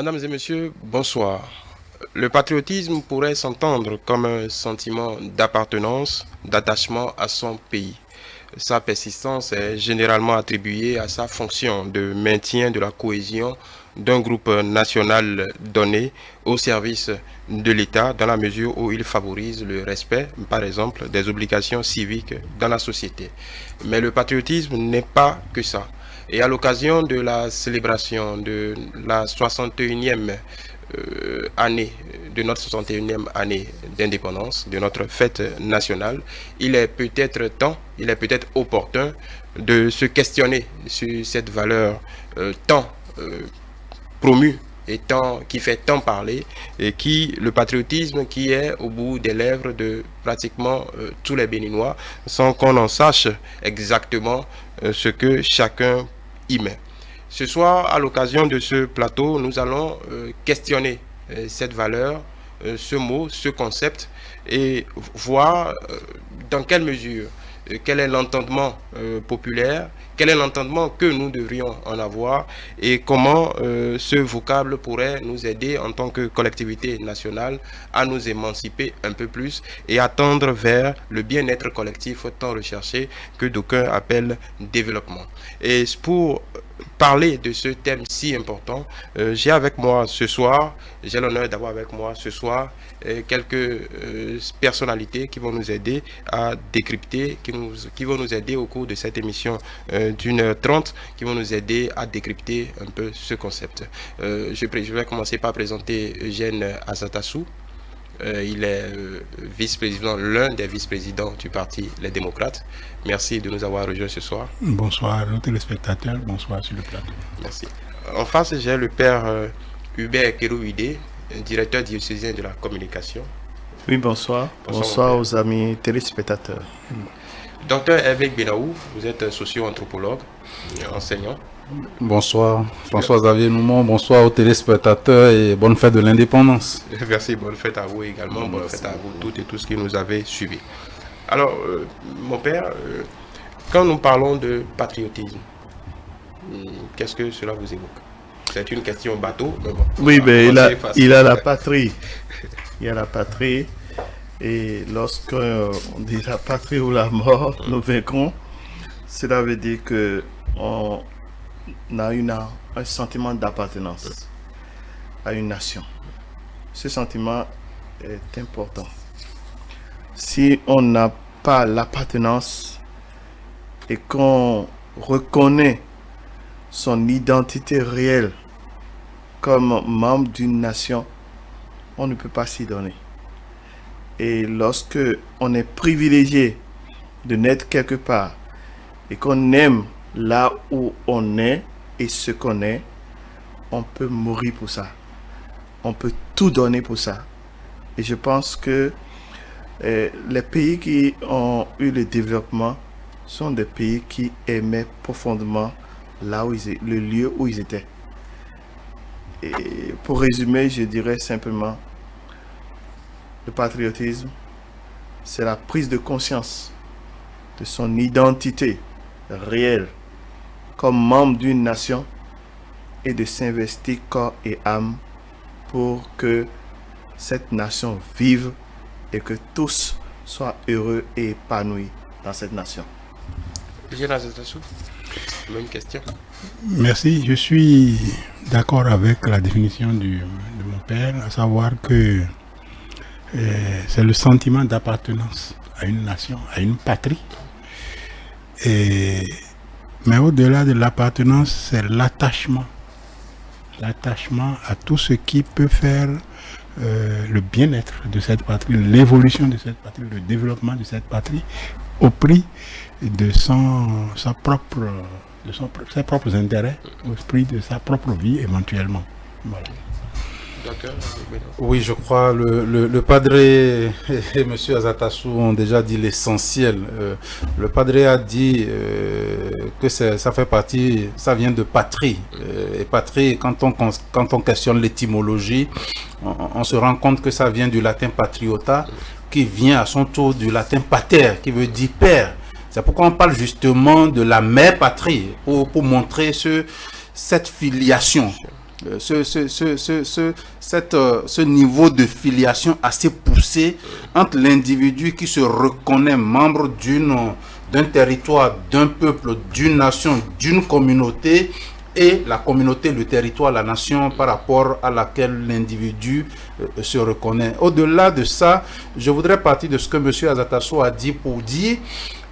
Mesdames et messieurs, bonsoir. Le patriotisme pourrait s'entendre comme un sentiment d'appartenance, d'attachement à son pays. Sa persistance est généralement attribuée à sa fonction de maintien de la cohésion d'un groupe national donné au service de l'État dans la mesure où il favorise le respect, par exemple, des obligations civiques dans la société. Mais le patriotisme n'est pas que ça. Et à l'occasion de la célébration de la 61e année, de notre 61e année d'indépendance, de notre fête nationale, il est peut-être temps, il est peut-être opportun de se questionner sur cette valeur tant promue et qui fait tant parler, et le patriotisme qui est au bout des lèvres de pratiquement tous les Béninois, sans qu'on en sache exactement ce que chacun y met. Ce soir, à l'occasion de ce plateau, nous allons questionner cette valeur, ce mot, ce concept, et voir dans quelle mesure, quel est l'entendement populaire, quel est l'entendement que nous devrions en avoir, et comment ce vocable pourrait nous aider en tant que collectivité nationale à nous émanciper un peu plus et à tendre vers le bien-être collectif tant recherché que d'aucuns appellent développement. Et pour parler de ce thème si important, j'ai avec moi ce soir, j'ai l'honneur d'avoir avec moi ce soir quelques personnalités qui vont nous aider à décrypter, qui vont nous aider au cours de cette émission d'1h30, qui vont nous aider à décrypter un peu ce concept. Je vais commencer par présenter Eugène Azatassou. Il est vice-président, l'un des vice-présidents du parti Les Démocrates. Merci de nous avoir rejoints ce soir. Bonsoir aux téléspectateurs, bonsoir sur le plateau. Merci. En face, j'ai le père Hubert Kérouidé, directeur diocésain de la communication. Oui, bonsoir. Bonsoir aux amis téléspectateurs. Docteur Hervé Benaou, vous êtes socio-anthropologue, enseignant. Bonsoir, François-Xavier Noumon, bonsoir aux téléspectateurs et bonne fête de l'indépendance. Merci, bonne fête à vous également, bonne fête à vous toutes et tous qui nous avez suivis. Alors, mon père, quand nous parlons de patriotisme, qu'est-ce que cela vous évoque? C'est une question bateau, mais bon. Oui, mais il a la patrie. Il y a la patrie. Et lorsque on dit la patrie ou la mort, nous vaincrons, cela veut dire que on a un sentiment d'appartenance à une nation. Ce sentiment est important. Si on n'a pas l'appartenance et qu'on reconnaît son identité réelle comme membre d'une nation, on ne peut pas s'y donner. Et lorsque on est privilégié de naître quelque part et qu'on aime là où on est et ce qu'on est, on peut mourir pour ça. On peut tout donner pour ça. Et je pense que les pays qui ont eu le développement sont des pays qui aimaient profondément là où le lieu où ils étaient. Et pour résumer, je dirais simplement, le patriotisme, c'est la prise de conscience de son identité réelle comme membre d'une nation et de s'investir corps et âme pour que cette nation vive et que tous soient heureux et épanouis dans cette nation. Même question. Merci, je suis d'accord avec la définition de mon père, à savoir que c'est le sentiment d'appartenance à une nation, à une patrie. Mais au-delà de l'appartenance, c'est l'attachement. L'attachement à tout ce qui peut faire le bien-être de cette patrie, l'évolution de cette patrie, le développement de cette patrie au prix de ses propres intérêts, au prix de sa propre vie éventuellement. Voilà. Oui, je crois le padré et M. Azatassou ont déjà dit l'essentiel. Le padré a dit que ça fait partie, ça vient de patrie. Et patrie, quand on questionne l'étymologie, on se rend compte que ça vient du latin patriota, qui vient à son tour du latin pater, qui veut dire père. C'est pourquoi on parle justement de la mère patrie, pour montrer cette filiation ce niveau de filiation assez poussé entre l'individu qui se reconnaît membre d'un territoire, d'un peuple, d'une nation, d'une communauté, et la communauté, le territoire, la nation par rapport à laquelle l'individu se reconnaît. Au-delà de ça, je voudrais partir de ce que M. Azatasso a dit pour dire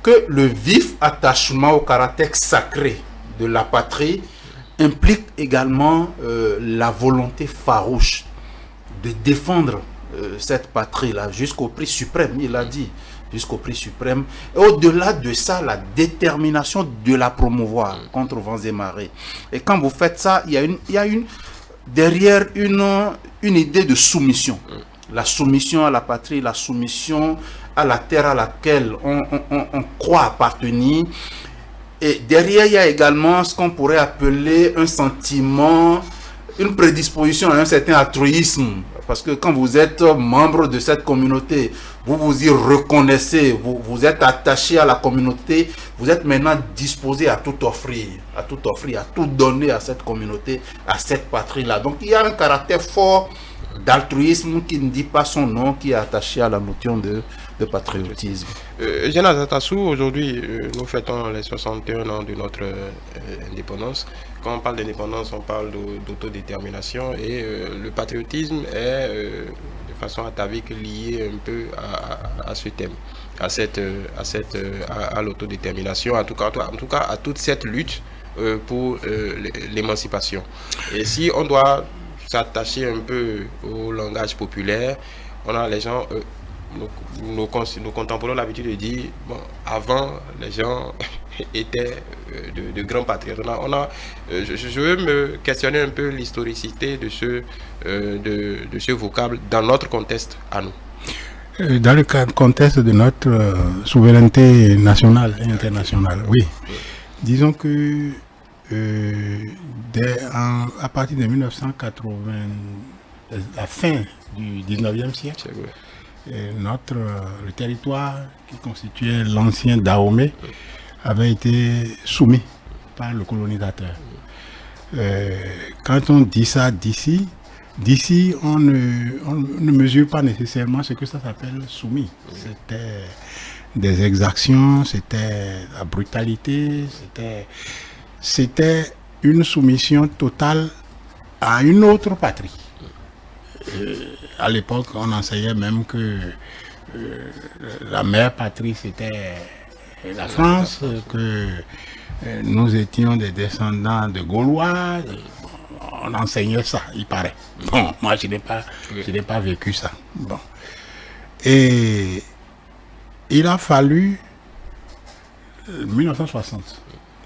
que le vif attachement au caractère sacré de la patrie implique également la volonté farouche de défendre cette patrie-là jusqu'au prix suprême, il a dit, jusqu'au prix suprême. Et au-delà de ça, la détermination de la promouvoir contre vents et marées. Et quand vous faites ça, il y a derrière une idée de soumission. La soumission à la patrie, la soumission à la terre à laquelle on croit appartenir. Et derrière, il y a également ce qu'on pourrait appeler un sentiment, une prédisposition à un certain altruisme. Parce que quand vous êtes membre de cette communauté, vous vous y reconnaissez, vous êtes attaché à la communauté, vous êtes maintenant disposé à tout offrir, à tout donner à cette communauté, à cette patrie-là. Donc il y a un caractère fort d'altruisme qui ne dit pas son nom, qui est attaché à la notion de patriotisme. Eugène Azatassou, aujourd'hui, nous fêtons les 61 ans de notre indépendance. Quand on parle d'indépendance, on parle d'autodétermination et le patriotisme est de façon atavique lié un peu à ce thème, à l'autodétermination, en tout cas à toute cette lutte pour l'émancipation. Et si on doit s'attacher un peu au langage populaire, on a les gens, nos contemporains ont l'habitude de dire, bon, avant les gens étaient de grands patriotes. Je veux me questionner un peu l'historicité de ce vocable dans notre contexte à nous. Dans le contexte de notre souveraineté nationale et internationale, oui. Disons que à partir de 1980, la fin du 19e siècle, le territoire qui constituait l'ancien Dahomey avait été soumis par le colonisateur. Quand on dit ça d'ici, on ne mesure pas nécessairement ce que ça s'appelle soumis. C'était des exactions, c'était la brutalité, c'était une soumission totale à une autre patrie. À l'époque, on enseignait même que la mère patrie, c'était la France, que nous étions des descendants de Gaulois. On enseignait ça, il paraît. Bon, moi, je n'ai pas vécu ça. Bon. Et il a fallu 1960.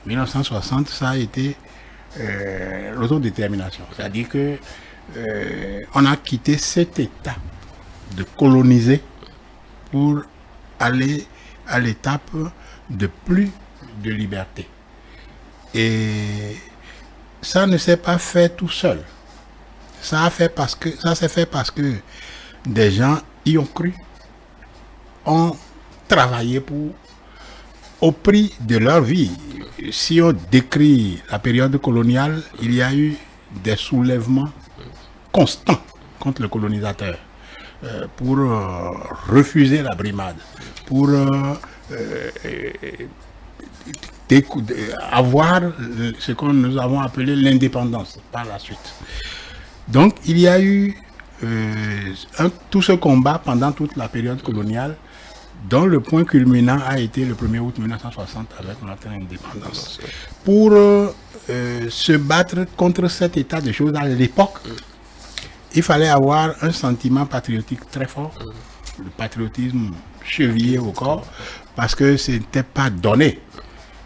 1960, ça a été l'autodétermination. C'est-à-dire que on a quitté cet état de coloniser pour aller à l'étape de plus de liberté. Et ça ne s'est pas fait tout seul. Ça s'est fait parce que des gens y ont cru, ont travaillé au prix de leur vie. Si on décrit la période coloniale, il y a eu des soulèvements constants contre le colonisateur pour refuser la brimade, pour avoir ce que nous avons appelé l'indépendance par la suite. Donc il y a eu tout ce combat pendant toute la période coloniale, dont le point culminant a été le 1er août 1960 avec notre indépendance. Pour se battre contre cet état de choses à l'époque, il fallait avoir un sentiment patriotique très fort, le patriotisme chevillé au corps, parce que ce n'était pas donné.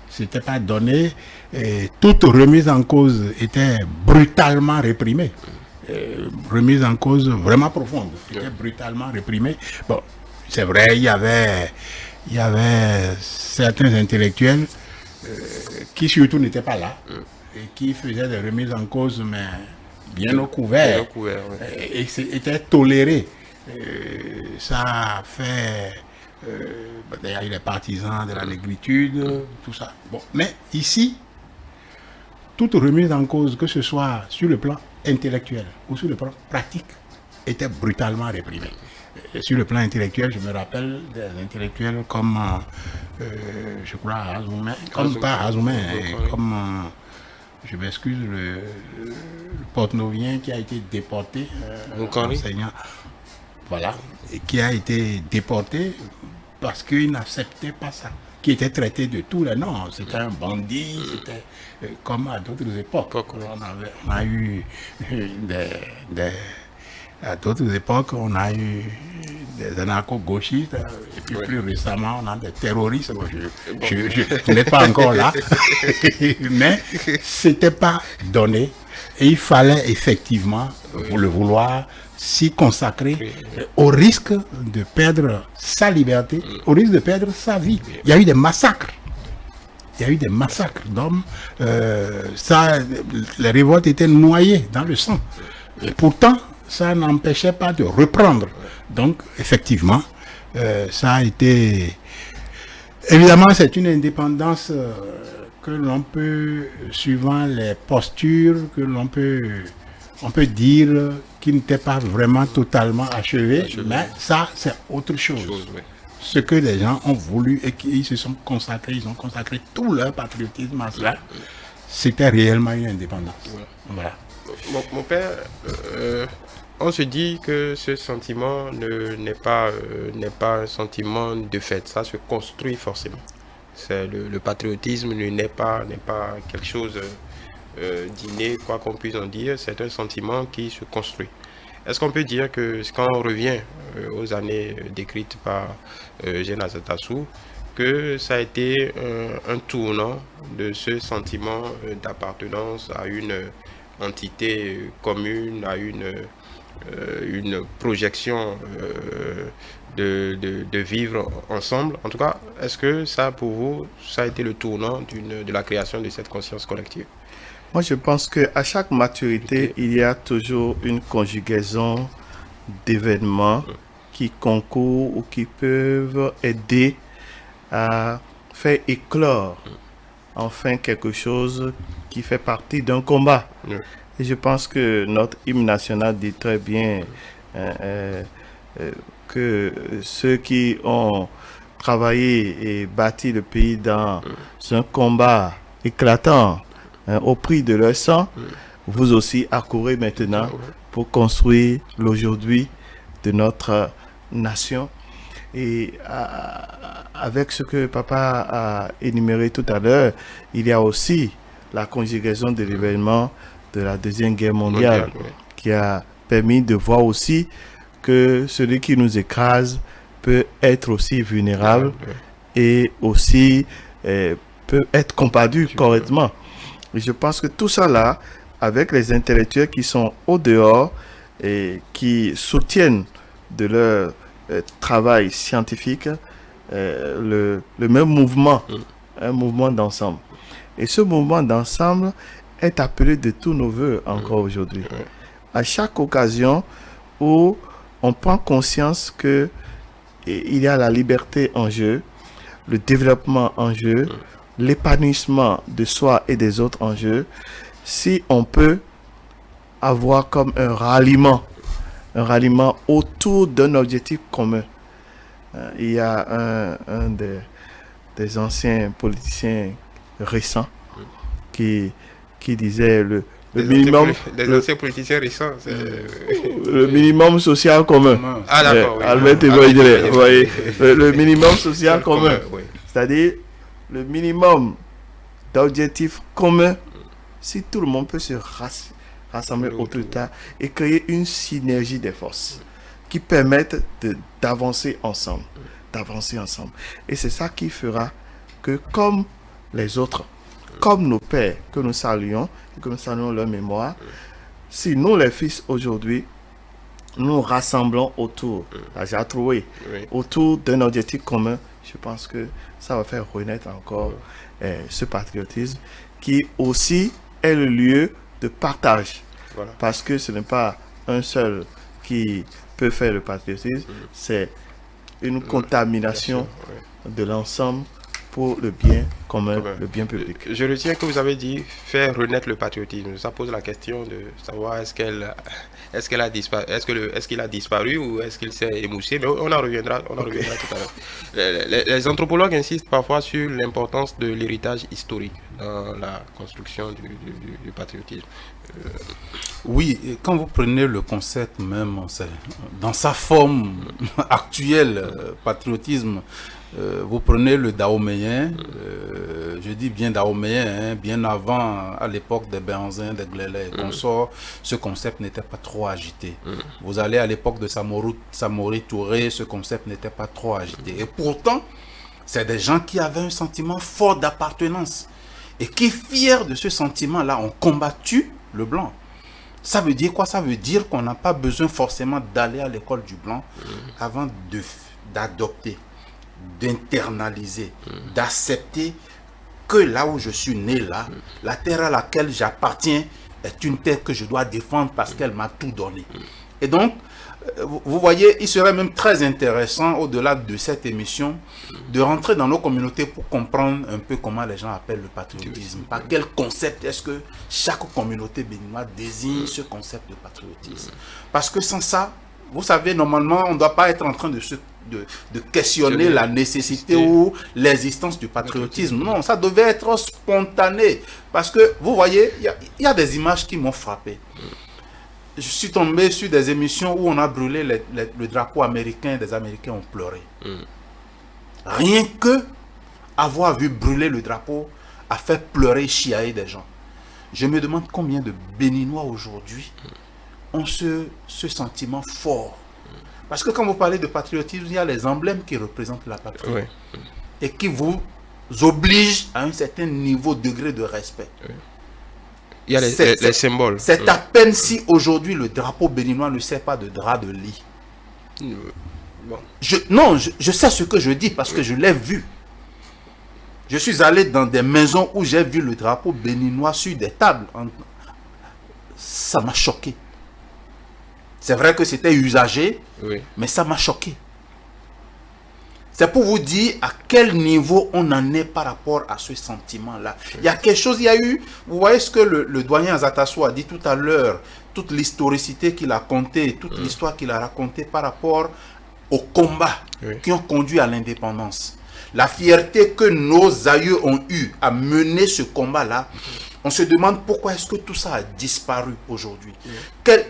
C'était pas donné. Et toute remise en cause était brutalement réprimée. Remise en cause vraiment profonde, était brutalement réprimée. Bon, c'est vrai, il y avait certains intellectuels qui surtout n'étaient pas là et qui faisaient des remises en cause, mais bien au couvert. Et c'était toléré. Ça a fait... D'ailleurs, il est partisan de la négritude, tout ça. Bon, mais ici, toute remise en cause, que ce soit sur le plan intellectuel ou sur le plan pratique, était brutalement réprimée. Sur le plan intellectuel, je me rappelle des intellectuels comme, je crois, Azoumen, comme pas Azoumen, comme, je m'excuse, le Porte-Novien qui a été déporté, enseignant, voilà, et qui a été déporté parce qu'il n'acceptait pas ça, qui était traité de tout les noms. C'était un bandit, c'était comme à d'autres époques. On a eu à d'autres époques, on a eu des anarcho-gauchistes, et puis plus récemment, on a des terroristes. Je n'ai pas encore là, mais c'était pas donné. Et il fallait effectivement, pour le vouloir, s'y consacrer au risque de perdre sa liberté, au risque de perdre sa vie. Il y a eu des massacres. Il y a eu des massacres d'hommes. Les révoltes étaient noyées dans le sang. Et pourtant, ça n'empêchait pas de reprendre. Donc, effectivement, ça a été... Évidemment, c'est une indépendance que l'on peut, suivant les postures, que l'on peut... On peut dire qu'il n'était pas vraiment totalement achevé, mais ça, c'est autre chose. Ce que les gens ont voulu et qu'ils se sont consacrés, ils ont consacré tout leur patriotisme à cela, c'était réellement une indépendance. Voilà. Mon père, on se dit que ce sentiment n'est pas un sentiment de fait, ça se construit forcément. Le patriotisme n'est pas quelque chose d'inné, quoi qu'on puisse en dire, c'est un sentiment qui se construit. Est-ce qu'on peut dire que quand on revient aux années décrites par Eugène Azatassou, que ça a été un tournant de ce sentiment d'appartenance à une entité commune, à une projection de vivre ensemble? En tout cas, est-ce que ça, pour vous, ça a été le tournant de la création de cette conscience collective? Moi, je pense qu'à chaque maturité, il y a toujours une conjugaison d'événements qui concourent ou qui peuvent aider à faire éclore enfin quelque chose qui fait partie d'un combat. Et je pense que notre hymne national dit très bien que ceux qui ont travaillé et bâti le pays dans un combat éclatant au prix de leur sang, vous aussi accourez maintenant pour construire l'aujourd'hui de notre nation. Et avec ce que papa a énuméré tout à l'heure, il y a aussi la conjugaison de l'événement de la Deuxième Guerre mondiale qui a permis de voir aussi que celui qui nous écrase peut être aussi vulnérable et aussi peut être combattu correctement. Et je pense que tout ça là, avec les intellectuels qui sont au dehors et qui soutiennent de leur travail scientifique le même mouvement, un mouvement d'ensemble. Et ce mouvement d'ensemble est appelé de tous nos voeux encore aujourd'hui. À chaque occasion où on prend conscience que il y a la liberté en jeu, le développement en jeu, l'épanouissement de soi et des autres en jeu, si on peut avoir comme un ralliement autour d'un objectif commun. Il y a un des anciens politiciens récents qui disait le minimum... Des anciens politiciens récents. Le minimum social commun. Ah d'accord. Albert Thébaïdé, vous voyez, le minimum social commun. C'est-à-dire le minimum d'objectifs communs, si tout le monde peut se rassembler autour de ça et créer une synergie des forces qui permettent d'avancer ensemble, Et c'est ça qui fera que comme les autres, comme nos pères que nous saluons et que nous saluons leur mémoire, si nous les fils aujourd'hui, nous rassemblons autour, autour d'un objectif commun, je pense que ça va faire renaître encore ce patriotisme qui aussi est le lieu de partage. Parce que ce n'est pas un seul qui peut faire le patriotisme, c'est une contamination de l'ensemble pour le bien commun, le bien public. Je retiens que vous avez dit faire renaître le patriotisme. Ça pose la question de savoir est-ce qu'il a disparu ou est-ce qu'il s'est émoussé, mais on en reviendra tout à l'heure. Les anthropologues insistent parfois sur l'importance de l'héritage historique dans la construction du patriotisme. Oui, et quand vous prenez le concept même, dans sa forme actuelle, patriotisme, vous prenez le dahoméen, je dis bien dahoméen, bien avant, à l'époque des Béhanzin, des Glélé et consorts, ce concept n'était pas trop agité. Vous allez à l'époque de Samori Touré, ce concept n'était pas trop agité. Et pourtant, c'est des gens qui avaient un sentiment fort d'appartenance et qui, fiers de ce sentiment-là, ont combattu le blanc. Ça veut dire quoi? Ça veut dire qu'on n'a pas besoin forcément d'aller à l'école du blanc avant d'adopter, d'internaliser, d'accepter que là où je suis né, là, la terre à laquelle j'appartiens est une terre que je dois défendre parce qu'elle m'a tout donné. Et donc, vous voyez, il serait même très intéressant, au-delà de cette émission, de rentrer dans nos communautés pour comprendre un peu comment les gens appellent le patriotisme. Par quel concept est-ce que chaque communauté béninoise désigne ce concept de patriotisme? Parce que sans ça, vous savez, normalement, on ne doit pas être en train de questionner la nécessité ou l'existence du patriotisme. Non, ça devait être spontané. Parce que, vous voyez, il y a des images qui m'ont frappé. Je suis tombé sur des émissions où on a brûlé le drapeau américain, des Américains ont pleuré. Rien que avoir vu brûler le drapeau a fait pleurer, chialer des gens. Je me demande combien de Béninois aujourd'hui ont ce sentiment fort. Parce que quand vous parlez de patriotisme, il y a les emblèmes qui représentent la patrie et qui vous obligent à un certain niveau, degré de respect. Il y a les symboles. C'est à peine si aujourd'hui le drapeau béninois ne sert pas de drap de lit. Bon. Je sais ce que je dis parce que je l'ai vu. Je suis allé dans des maisons où j'ai vu le drapeau béninois sur des tables. Ça m'a choqué. C'est vrai que c'était usagé, mais ça m'a choqué. C'est pour vous dire à quel niveau on en est par rapport à ce sentiment-là. Il y a quelque chose, il y a eu, vous voyez ce que le doyen Azatassou a dit tout à l'heure, toute l'historicité qu'il a contée, toute l'histoire qu'il a racontée par rapport aux combats qui ont conduit à l'indépendance. La fierté que nos aïeux ont eue à mener ce combat-là, on se demande pourquoi est-ce que tout ça a disparu aujourd'hui.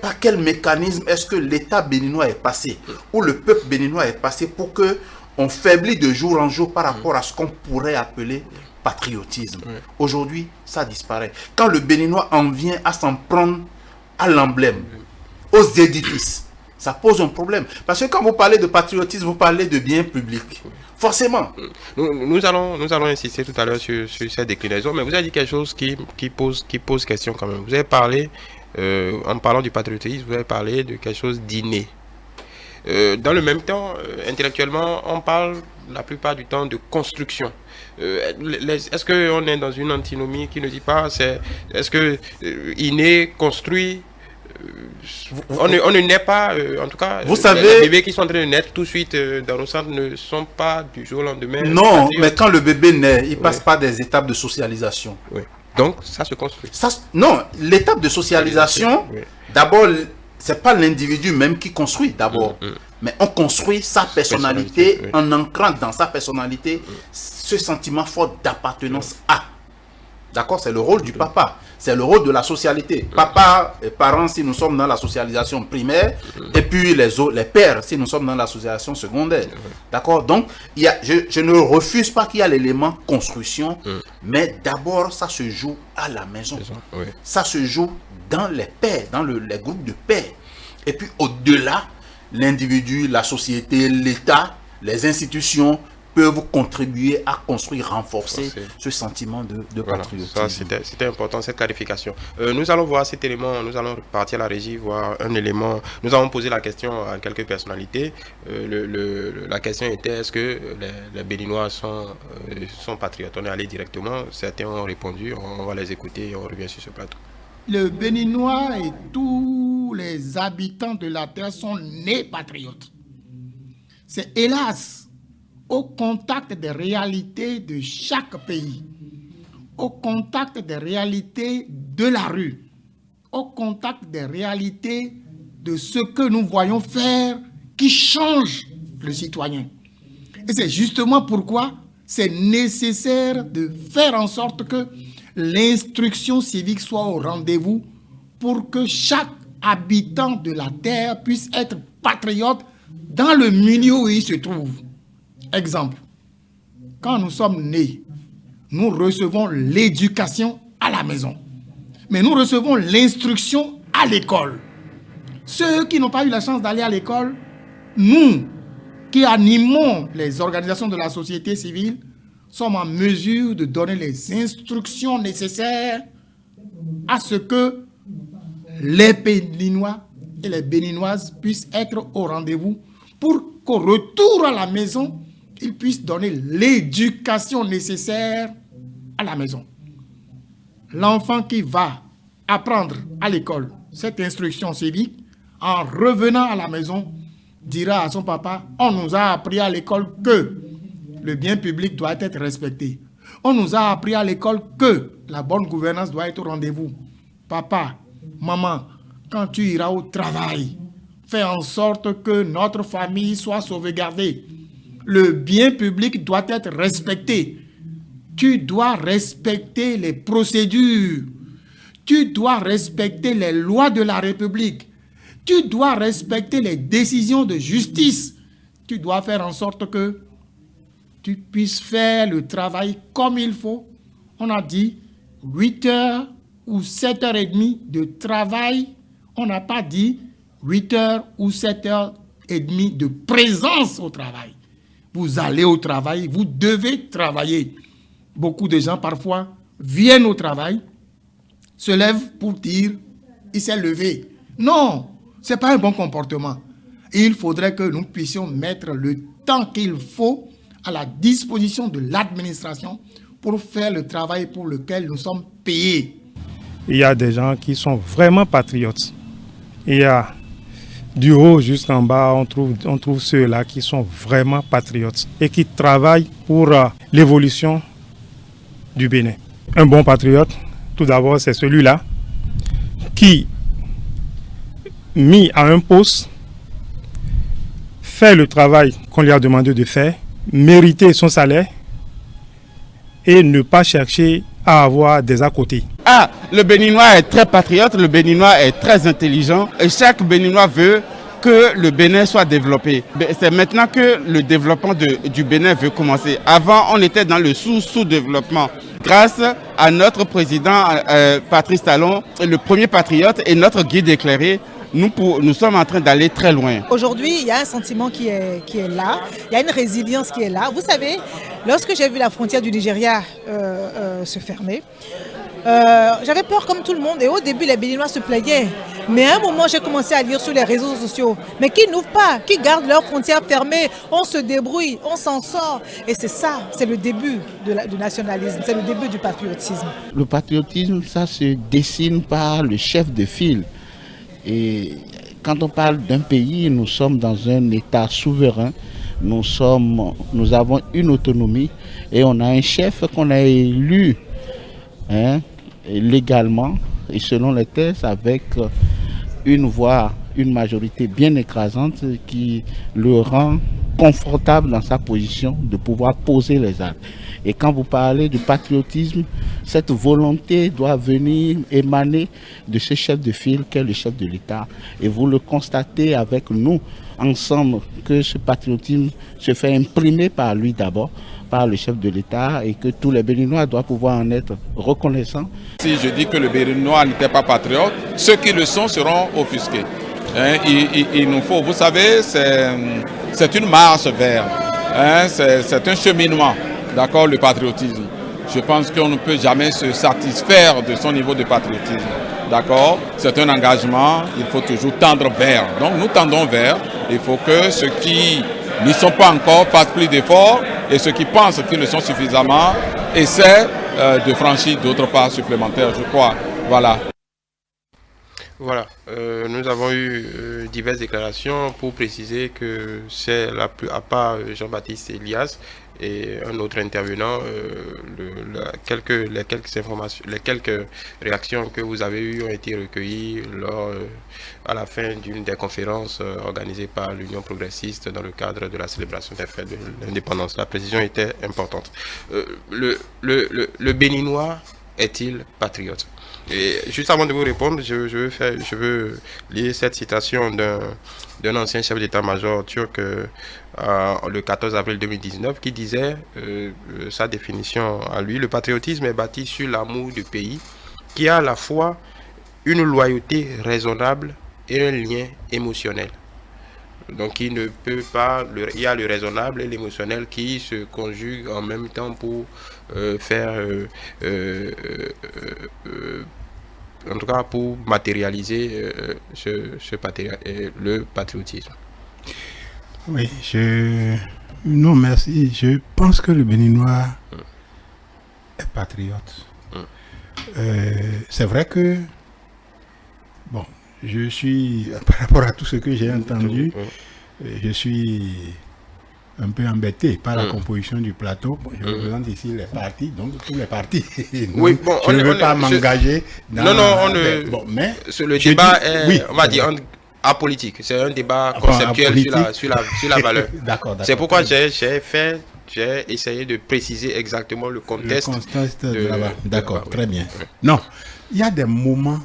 Par quel mécanisme est-ce que l'État béninois est passé, ou le peuple béninois est passé pour que on faiblit de jour en jour par rapport à ce qu'on pourrait appeler patriotisme. Aujourd'hui, ça disparaît. Quand le Béninois en vient à s'en prendre à l'emblème, aux édifices, ça pose un problème. Parce que quand vous parlez de patriotisme, vous parlez de bien public. Forcément. Nous allons insister tout à l'heure sur cette déclinaison, mais vous avez dit quelque chose qui pose question quand même. Vous avez parlé, en parlant du patriotisme, vous avez parlé de quelque chose d'inné. Dans le même temps, intellectuellement, on parle la plupart du temps de construction. Est-ce qu'on est dans une antinomie qui ne dit pas, est-ce que inné, construit, on ne naît pas, en tout cas, vous savez, les bébés qui sont en train de naître tout de suite dans nos centres ne sont pas du jour au lendemain. Non, mais quand le bébé naît, il passe par des étapes de socialisation. Donc, ça se construit. Non, l'étape de socialisation, d'abord, c'est pas l'individu même qui construit d'abord, mais on construit sa personnalité en ancrant dans sa personnalité ce sentiment fort d'appartenance à. D'accord, c'est le rôle du papa, c'est le rôle de la socialité. Papa et parents si nous sommes dans la socialisation primaire, et puis les pères si nous sommes dans la socialisation secondaire. D'accord, donc je ne refuse pas qu'il y a l'élément construction, mais d'abord ça se joue à la maison. Ça se joue dans les pairs, dans les groupes de pairs. Et puis au-delà, l'individu, la société, l'État, les institutions peuvent contribuer à construire, renforcer ce sentiment de patriotisme. C'était important, cette clarification. Nous allons voir cet élément, nous allons partir à la régie, voir un élément. Nous avons posé la question à quelques personnalités. La question était, est-ce que les Béninois sont patriotes? On est allé directement, certains ont répondu, on va les écouter et on revient sur ce plateau. Le Béninois et tous les habitants de la terre sont nés patriotes. C'est hélas au contact des réalités de chaque pays, au contact des réalités de la rue, au contact des réalités de ce que nous voyons faire qui change le citoyen. Et c'est justement pourquoi c'est nécessaire de faire en sorte que l'instruction civique soit au rendez-vous pour que chaque habitant de la terre puisse être patriote dans le milieu où il se trouve. Exemple, quand nous sommes nés, nous recevons l'éducation à la maison, mais nous recevons l'instruction à l'école. Ceux qui n'ont pas eu la chance d'aller à l'école, nous qui animons les organisations de la société civile, sommes en mesure de donner les instructions nécessaires à ce que les Béninois et les Béninoises puissent être au rendez-vous pour qu'au retour à la maison, ils puissent donner l'éducation nécessaire à la maison. L'enfant qui va apprendre à l'école cette instruction civique, en revenant à la maison, dira à son papa, on nous a appris à l'école que le bien public doit être respecté. On nous a appris à l'école que la bonne gouvernance doit être au rendez-vous. Papa, maman, quand tu iras au travail, fais en sorte que notre famille soit sauvegardée. Le bien public doit être respecté. Tu dois respecter les procédures. Tu dois respecter les lois de la République. Tu dois respecter les décisions de justice. Tu dois faire en sorte que tu puisses faire le travail comme il faut. On a dit 8 heures ou 7h30 de travail. On n'a pas dit 8 heures ou 7h30 de présence au travail. Vous allez au travail, vous devez travailler. Beaucoup de gens parfois viennent au travail, se lèvent pour dire « il s'est levé ». Non, ce n'est pas un bon comportement. Il faudrait que nous puissions mettre le temps qu'il faut à la disposition de l'administration pour faire le travail pour lequel nous sommes payés. Il y a des gens qui sont vraiment patriotes. Il y a du haut jusqu'en bas, on trouve ceux-là qui sont vraiment patriotes et qui travaillent pour l'évolution du Bénin. Un bon patriote, tout d'abord, c'est celui-là qui, mis à un poste, fait le travail qu'on lui a demandé de faire, mériter son salaire et ne pas chercher à avoir des à côté. Ah, le Béninois est très patriote, le Béninois est très intelligent et chaque Béninois veut que le Bénin soit développé. C'est maintenant que le développement du Bénin veut commencer. Avant, on était dans le sous-développement. Grâce à notre président Patrice Talon, le premier patriote et notre guide éclairé, nous sommes en train d'aller très loin. Aujourd'hui, il y a un sentiment qui est là, il y a une résilience qui est là. Vous savez, lorsque j'ai vu la frontière du Nigeria se fermer, j'avais peur comme tout le monde et au début les Béninois se plaignaient. Mais à un moment j'ai commencé à lire sur les réseaux sociaux, mais qui n'ouvrent pas, qui gardent leurs frontières fermées, on se débrouille, on s'en sort. Et c'est ça, c'est le début du nationalisme, c'est le début du patriotisme. Le patriotisme, ça se dessine par le chef de file. Et quand on parle d'un pays, nous sommes dans un État souverain, nous avons une autonomie et on a un chef qu'on a élu légalement et selon les textes avec une voix, une majorité bien écrasante qui le rend confortable dans sa position de pouvoir poser les actes. Et quand vous parlez de patriotisme, cette volonté doit venir émaner de ce chef de file qu'est le chef de l'État. Et vous le constatez avec nous ensemble que ce patriotisme se fait imprimer par lui d'abord, par le chef de l'État et que tous les Béninois doivent pouvoir en être reconnaissants. Si je dis que le Béninois n'était pas patriote, ceux qui le sont seront offusqués. Il nous faut, vous savez, c'est une marche vers, c'est un cheminement, d'accord, le patriotisme. Je pense qu'on ne peut jamais se satisfaire de son niveau de patriotisme, d'accord. C'est un engagement, il faut toujours tendre vers. Donc nous tendons vers, il faut que ceux qui n'y sont pas encore fassent plus d'efforts et ceux qui pensent qu'ils le sont suffisamment essaient de franchir d'autres pas supplémentaires, je crois. Voilà. Voilà, nous avons eu diverses déclarations pour préciser que c'est à part Jean-Baptiste Elias et un autre intervenant, les quelques informations, les quelques réactions que vous avez eues ont été recueillies à la fin d'une des conférences organisées par l'Union progressiste dans le cadre de la célébration des fêtes de l'indépendance. La précision était importante. Le Béninois est-il patriote? Et juste avant de vous répondre, je veux lire cette citation d'un ancien chef d'état-major turc le 14 avril 2019 qui disait sa définition à lui: le patriotisme est bâti sur l'amour du pays qui a à la fois une loyauté raisonnable et un lien émotionnel. Donc il ne peut pas, il y a le raisonnable et l'émotionnel qui se conjuguent en même temps pour faire en tout cas pour matérialiser le patriotisme. Oui, non merci, je pense que le Béninois est patriote. C'est vrai que, bon, je suis, par rapport à tout ce que j'ai entendu, je suis un peu embêté par la composition du plateau. Bon, je représente ici les partis, donc tous les partis. Oui, bon, je ne veux pas m'engager dans... Non, mais le débat est, oui, on va dire, apolitique. C'est un débat conceptuel sur la valeur. D'accord. C'est pourquoi j'ai essayé de préciser exactement le contexte. Le contexte de la valeur. D'accord, très bien. Non, il y a des moments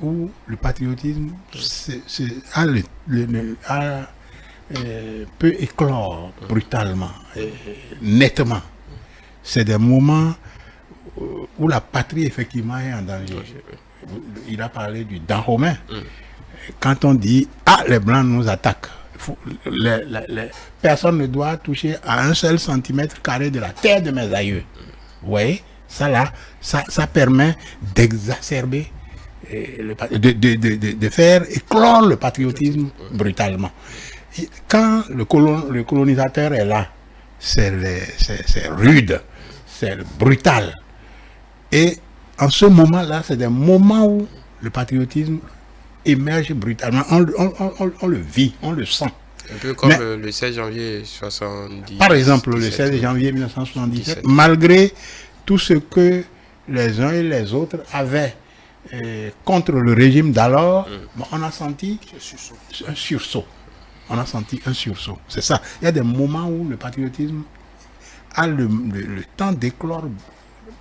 où le patriotisme peut éclore brutalement, nettement. C'est des moments où la patrie effectivement est en danger. Il a parlé du Dahomey. Quand on dit « Ah, les Blancs nous attaquent », personne ne doit toucher à un seul centimètre carré de la terre de mes aïeux. Vous voyez, ça permet d'exacerber, de faire éclore le patriotisme brutalement. Quand le colonisateur est là, c'est rude, c'est brutal. Et en ce moment-là, c'est des moments où le patriotisme émerge brutalement. On le vit, on le sent. Un peu comme le 16 janvier 1977. Par exemple, le 16 janvier 1977, malgré tout ce que les uns et les autres avaient contre le régime d'alors, on a senti un sursaut. On a senti un sursaut. C'est ça. Il y a des moments où le patriotisme a le temps d'éclore,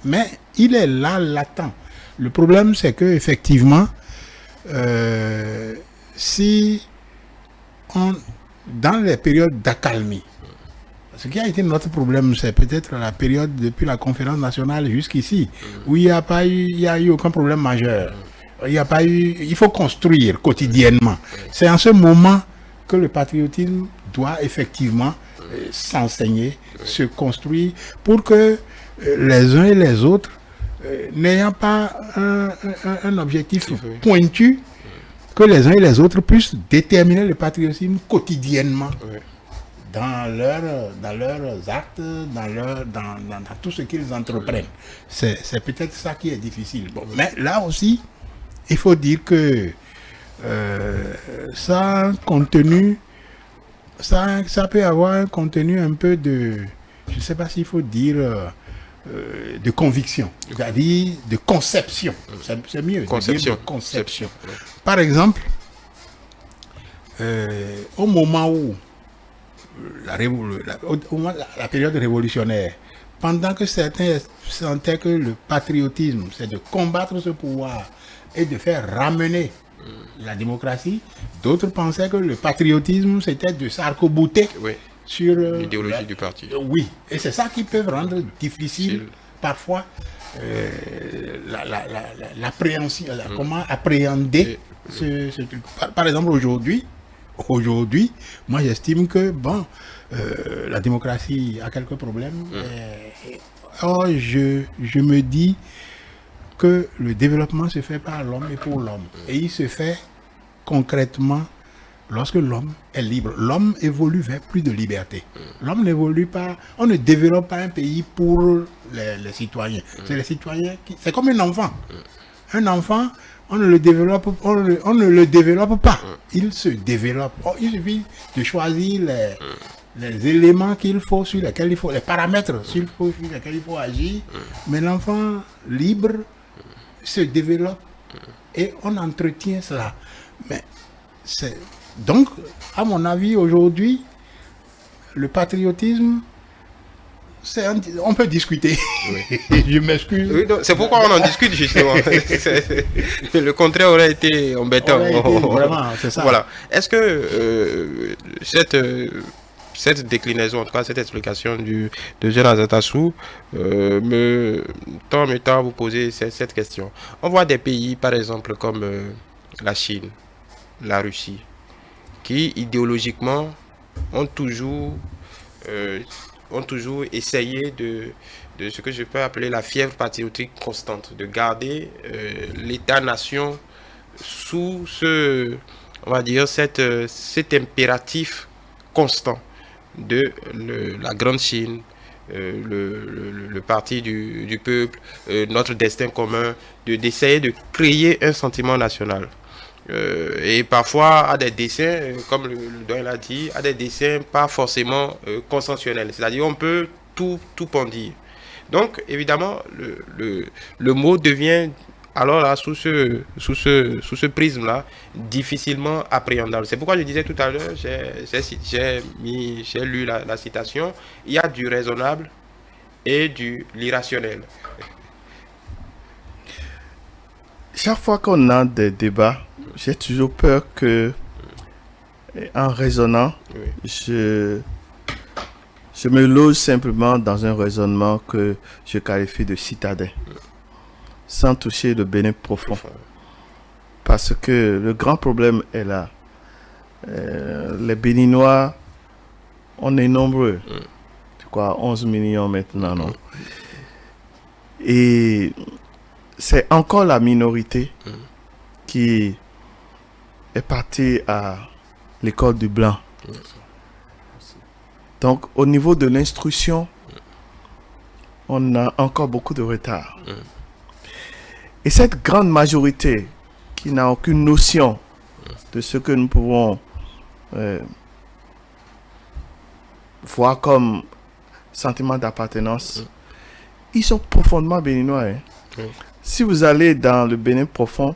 mais il est là, latent. Le problème, c'est que effectivement, si dans les périodes d'accalmie, ce qui a été notre problème, c'est peut-être la période depuis la conférence nationale jusqu'ici, où il n'y a eu aucun problème majeur. Il faut construire quotidiennement. C'est en ce moment que le patriotisme doit effectivement s'enseigner, se construire, pour que les uns et les autres, n'ayant pas un objectif pointu, que les uns et les autres puissent déterminer le patriotisme quotidiennement. Dans leurs actes, dans tout ce qu'ils entreprennent. C'est peut-être ça qui est difficile. Bon, mais là aussi, il faut dire que ça peut avoir un contenu un peu de, je ne sais pas s'il faut dire, de conviction, c'est-à-dire de conception. C'est mieux. Conception. De conception. Par exemple, au moment où la période révolutionnaire, pendant que certains sentaient que le patriotisme, c'est de combattre ce pouvoir et de faire ramener la démocratie, d'autres pensaient que le patriotisme, c'était de s'arc-bouter sur l'idéologie du parti. Oui, et c'est ça qui peut rendre difficile parfois l'appréhension, comment appréhender ce truc. Par exemple, aujourd'hui, moi j'estime que bon, la démocratie a quelques problèmes. Or, je me dis que le développement se fait par l'homme et pour l'homme. Et il se fait concrètement lorsque l'homme est libre. L'homme évolue vers plus de liberté. L'homme n'évolue pas, on ne développe pas un pays pour les citoyens. C'est les citoyens qui... C'est comme un enfant. Un enfant, on ne le développe pas. Il se développe. Il suffit de choisir les éléments qu'il faut, sur lesquels il faut, les paramètres sur lesquels il faut agir. Mais l'enfant libre se développe et on entretient cela. Mais donc, à mon avis, aujourd'hui, le patriotisme, on peut discuter. Oui. Je m'excuse. Oui, c'est pourquoi on en discute justement. Le contraire aurait été embêtant. Vraiment, c'est ça. Voilà. Est-ce que cette déclinaison, en tout cas cette explication de Jean Azatassou, me tend à vous poser cette question. On voit des pays, par exemple, comme la Chine, la Russie, qui idéologiquement ont toujours essayé de ce que je peux appeler la fièvre patriotique constante, de garder l'État-nation sous on va dire, cet impératif constant de la grande Chine, le parti du peuple, notre destin commun, d'essayer de créer un sentiment national. Et parfois à des dessins, comme le doyen l'a dit, à des dessins pas forcément consensuels. C'est-à-dire on peut tout pondir. Donc évidemment le mot devient alors là sous ce prisme-là difficilement appréhendable. C'est pourquoi je disais tout à l'heure, j'ai lu la citation, il y a du raisonnable et de l'irrationnel. Chaque fois qu'on a des débats, j'ai toujours peur que, en raisonnant, je me loge simplement dans un raisonnement que je qualifie de citadin, sans toucher le Bénin profond. Parce que le grand problème est là. Les Béninois, on est nombreux. Je crois 11 millions maintenant, non? Et c'est encore la minorité qui est partie à l'école du blanc. Donc, au niveau de l'instruction, on a encore beaucoup de retard. Et cette grande majorité qui n'a aucune notion de ce que nous pouvons voir comme sentiment d'appartenance, ils sont profondément béninois. Si vous allez dans le Bénin profond,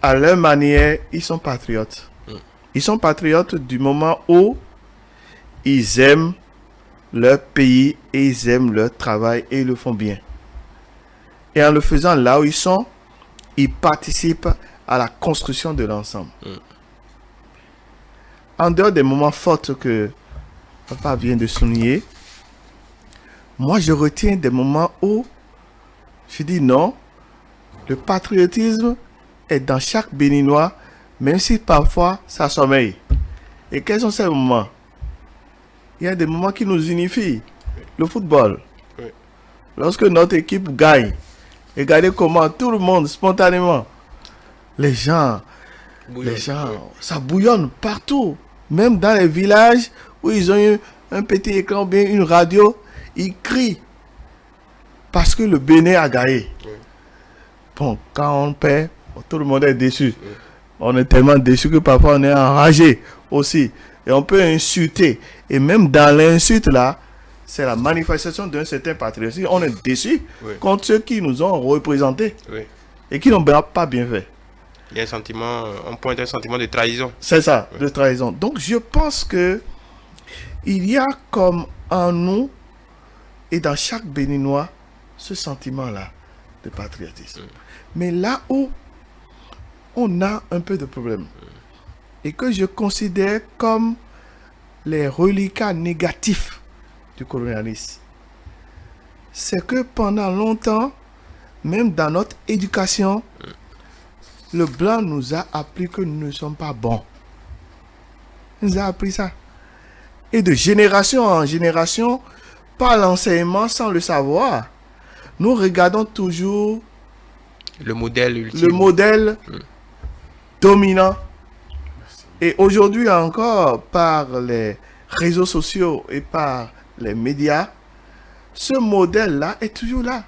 à leur manière, ils sont patriotes. Ils sont patriotes du moment où ils aiment leur pays et ils aiment leur travail et ils le font bien. Et en le faisant là où ils sont, ils participent à la construction de l'ensemble. En dehors des moments forts que papa vient de souligner, moi je retiens des moments où je dis non, le patriotisme est dans chaque Béninois, même si parfois ça sommeille. Et quels sont ces moments? Il y a des moments qui nous unifient. Le football. Lorsque notre équipe gagne, regardez comment tout le monde, spontanément, les gens, ça bouillonne partout. Même dans les villages où ils ont eu un petit écran ou bien une radio, ils crient. Parce que le Bénin a gagné. Bon, quand on perd, tout le monde est déçu. On est tellement déçu que parfois on est enragé aussi. Et on peut insulter. Et même dans l'insulte là, c'est la manifestation d'un certain patriotisme. On est déçu contre ceux qui nous ont représentés et qui n'ont pas bien fait. Il y a un sentiment, on pointe un sentiment de trahison. C'est ça, de trahison. Donc je pense que il y a comme en nous et dans chaque Béninois ce sentiment-là de patriotisme. Mais là où on a un peu de problème et que je considère comme les reliquats négatifs du colonialisme, c'est que pendant longtemps, même dans notre éducation, le blanc nous a appris que nous ne sommes pas bons. Il nous a appris ça. Et de génération en génération, par l'enseignement, sans le savoir, nous regardons toujours le modèle ultime. Le modèle dominant. Et aujourd'hui encore, par les réseaux sociaux et par les médias, ce modèle-là est toujours là.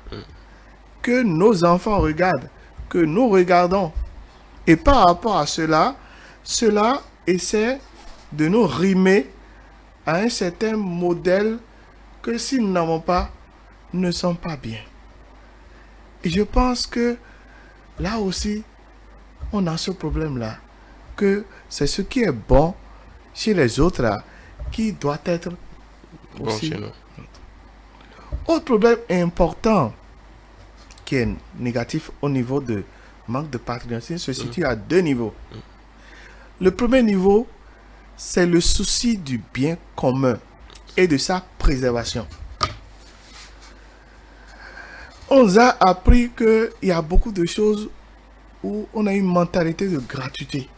que nos enfants regardent, que nous regardons. Et par rapport à cela, cela essaie de nous rimer à un certain modèle que si nous n'avons pas, ne sont pas bien. Et je pense que là aussi, on a ce problème-là, que c'est ce qui est bon chez les autres là, qui doit être Bon aussi. chez nous. Autre problème important qui est négatif au niveau de manque de patriotisme se situe à deux niveaux. Le premier niveau, c'est le souci du bien commun et de sa préservation. On nous a appris qu'il y a beaucoup de choses où on a une mentalité de gratuité.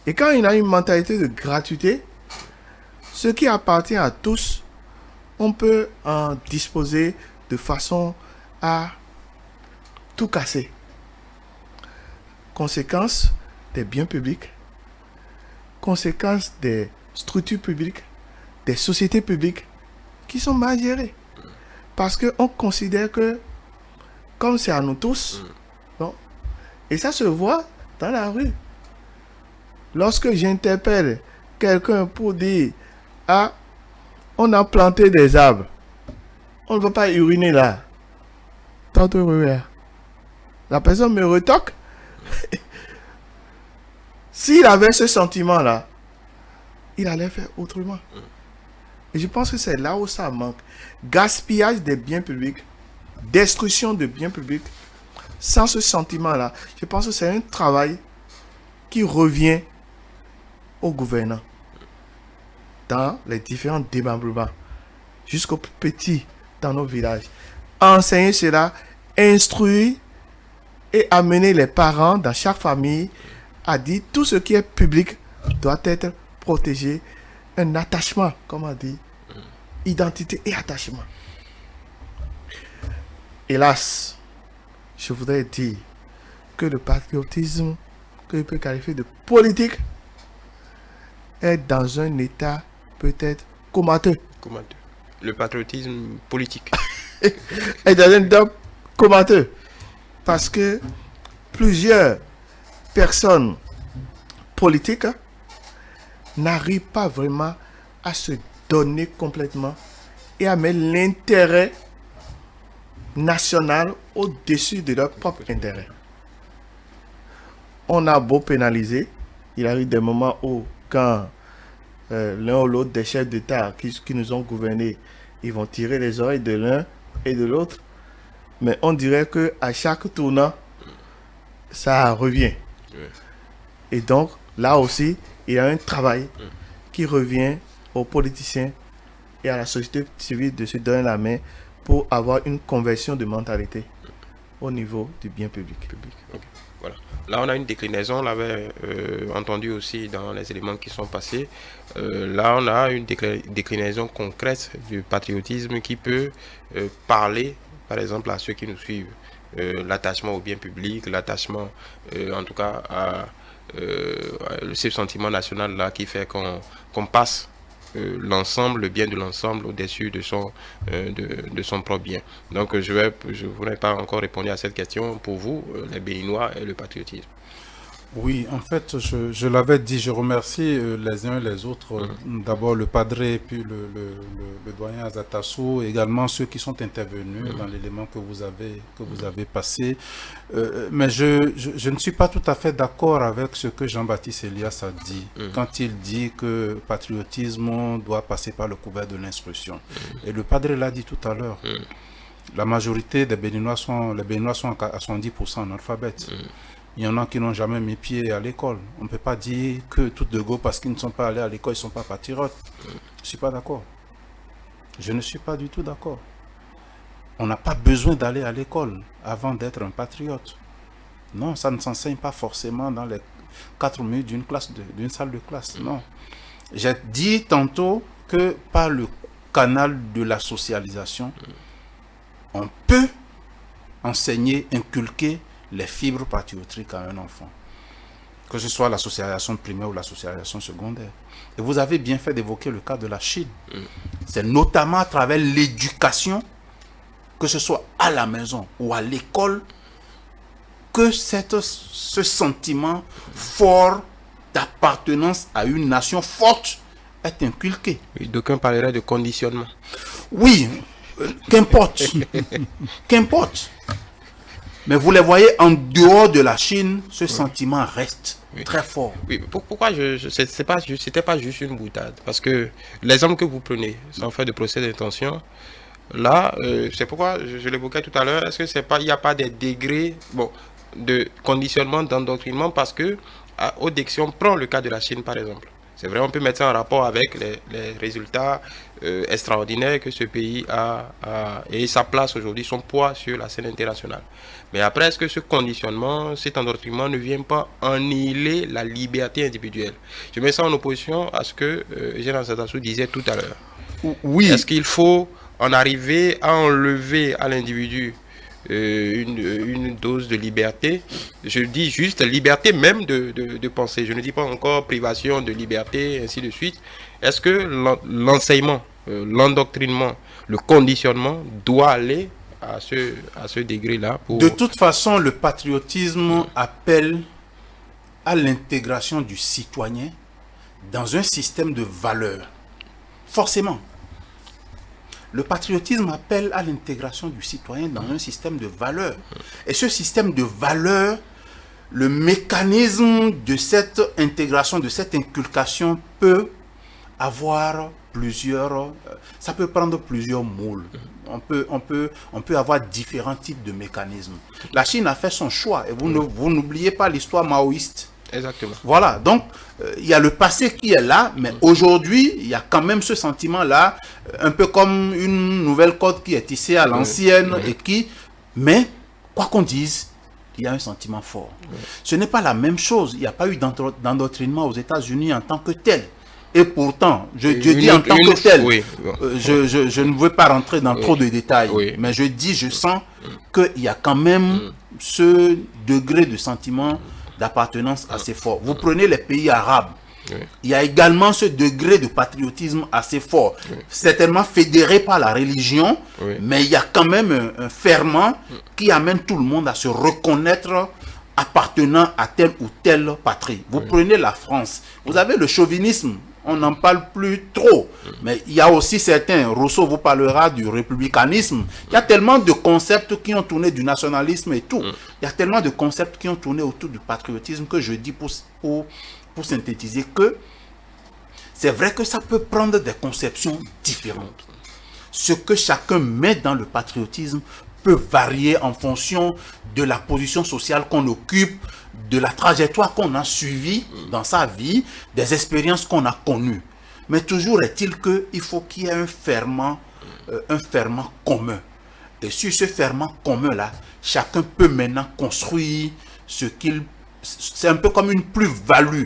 Et quand il y a une mentalité de gratuité, ce qui appartient à tous, on peut en disposer de façon à tout casser. Conséquence des biens publics, conséquence des structures publiques, des sociétés publiques qui sont mal gérées. Parce qu'on considère que, comme c'est à nous tous, bon, et ça se voit dans la rue. Lorsque j'interpelle quelqu'un pour dire, ah, on a planté des arbres, on ne va pas uriner là. Tantôt, regarde. La personne me retoque. S'il avait ce sentiment-là, il allait faire autrement. Et je pense que c'est là où ça manque. Gaspillage des biens publics, destruction de biens publics, sans ce sentiment-là. Je pense que c'est un travail qui revient aux gouvernants dans les différents démembrements, jusqu'aux plus petits dans nos villages. Enseigner cela, instruire et amener les parents dans chaque famille à dire tout ce qui est public doit être protégé. Un attachement, comme on dit, identité et attachement. Hélas, je voudrais dire que le patriotisme, que je peux qualifier de politique, est dans un état peut-être comateux. Comateux. Le patriotisme politique. Est dans un état comateux. Parce que plusieurs personnes politiques n'arrivent pas vraiment à se donner complètement et à mettre l'intérêt national au-dessus de leur propre intérêt. On a beau pénaliser, il arrive des moments où quand l'un ou l'autre des chefs d'État qui nous ont gouvernés, ils vont tirer les oreilles de l'un et de l'autre, mais on dirait que à chaque tournant, ça revient. Et donc, là aussi, il y a un travail qui revient aux politiciens et à la société civile de se donner la main pour avoir une conversion de mentalité au niveau du bien public. Okay. Voilà. Là, on a une déclinaison, on l'avait entendu aussi dans les éléments qui sont passés. Là, on a une déclinaison concrète du patriotisme qui peut parler, par exemple, à ceux qui nous suivent. L'attachement au bien public, l'attachement, en tout cas, à ce sentiment national là qui fait qu'on passe l'ensemble, le bien de l'ensemble au-dessus de son propre bien. Donc je voudrais pas encore répondre à cette question pour vous, les Béninois et le patriotisme. Oui, en fait, je l'avais dit, je remercie les uns et les autres. D'abord le padré, puis le doyen Azatassou, également ceux qui sont intervenus dans l'élément que vous avez passé. Mais je ne suis pas tout à fait d'accord avec ce que Jean-Baptiste Elias a dit, quand il dit que le patriotisme doit passer par le couvert de l'instruction. Et le padré l'a dit tout à l'heure. La majorité des Béninois sont à 70% analphabètes. Il y en a qui n'ont jamais mis pied à l'école. On ne peut pas dire que tout de go, parce qu'ils ne sont pas allés à l'école, ils ne sont pas patriotes. Je ne suis pas d'accord. Je ne suis pas du tout d'accord. On n'a pas besoin d'aller à l'école avant d'être un patriote. Non, ça ne s'enseigne pas forcément dans les 4 murs d'une salle de classe. Non. J'ai dit tantôt que par le canal de la socialisation, on peut enseigner, inculquer les fibres patriotiques à un enfant, que ce soit la socialisation primaire ou la socialisation secondaire. Et vous avez bien fait d'évoquer le cas de la Chine. C'est notamment à travers l'éducation que ce soit à la maison ou à l'école, que ce sentiment fort d'appartenance à une nation forte est inculqué. Oui, d'aucuns parleraient de conditionnement. Oui, qu'importe. Qu'importe. Mais vous les voyez en dehors de la Chine, ce sentiment reste très fort. Oui, pourquoi c'était pas juste une boutade? Parce que l'exemple que vous prenez, sans faire de procès d'intention, là, c'est pourquoi je l'évoquais tout à l'heure, est-ce que c'est pas, il n'y a pas des degrés de conditionnement, d'endoctrinement, parce que au si on prend le cas de la Chine par exemple, c'est vrai, on peut mettre ça en rapport avec les résultats extraordinaires que ce pays a et sa place aujourd'hui, son poids sur la scène internationale. Mais après, est-ce que ce conditionnement, cet endoctrinement ne vient pas annihiler la liberté individuelle? Je mets ça en opposition à ce que Eugène Azatassou disait tout à l'heure. Oui. Est-ce qu'il faut en arriver à enlever à l'individu une dose de liberté? Je dis juste liberté même de penser. Je ne dis pas encore privation de liberté, ainsi de suite. Est-ce que l'enseignement, l'endoctrinement, le conditionnement doit aller à ce degré-là De toute façon, le patriotisme appelle à l'intégration du citoyen dans un système de valeurs. Forcément. Le patriotisme appelle à l'intégration du citoyen dans un système de valeurs. Et ce système de valeurs, le mécanisme de cette intégration, de cette inculcation peut avoir plusieurs... ça peut prendre plusieurs moules. On peut avoir différents types de mécanismes. La Chine a fait son choix. Et vous n'oubliez pas l'histoire maoïste. Exactement. Voilà, donc il y a le passé qui est là, mais aujourd'hui, il y a quand même ce sentiment-là, un peu comme une nouvelle corde qui est tissée à l'ancienne et qui... Mais, quoi qu'on dise, il y a un sentiment fort. Ce n'est pas la même chose. Il n'y a pas eu d'endoctrinement aux États-Unis en tant que tel. Et pourtant, je dis en tant que tel, je ne veux pas rentrer dans trop de détails, mais je sens qu'il y a quand même ce degré de sentiment d'appartenance assez fort. Vous prenez les pays arabes, il y a également ce degré de patriotisme assez fort, certainement fédéré par la religion, mais il y a quand même un ferment qui amène tout le monde à se reconnaître appartenant à telle ou telle patrie. Vous prenez la France, vous avez le chauvinisme, on n'en parle plus trop, mais il y a aussi certains, Rousseau vous parlera du républicanisme, il y a tellement de concepts qui ont tourné du nationalisme et tout, il y a tellement de concepts qui ont tourné autour du patriotisme que je dis pour synthétiser que c'est vrai que ça peut prendre des conceptions différentes. Ce que chacun met dans le patriotisme peut varier en fonction de la position sociale qu'on occupe, de la trajectoire qu'on a suivie dans sa vie, des expériences qu'on a connues. Mais toujours est-il qu'il faut qu'il y ait un ferment commun. Et sur ce ferment commun-là, chacun peut maintenant construire ce qu'il... C'est un peu comme une plus-value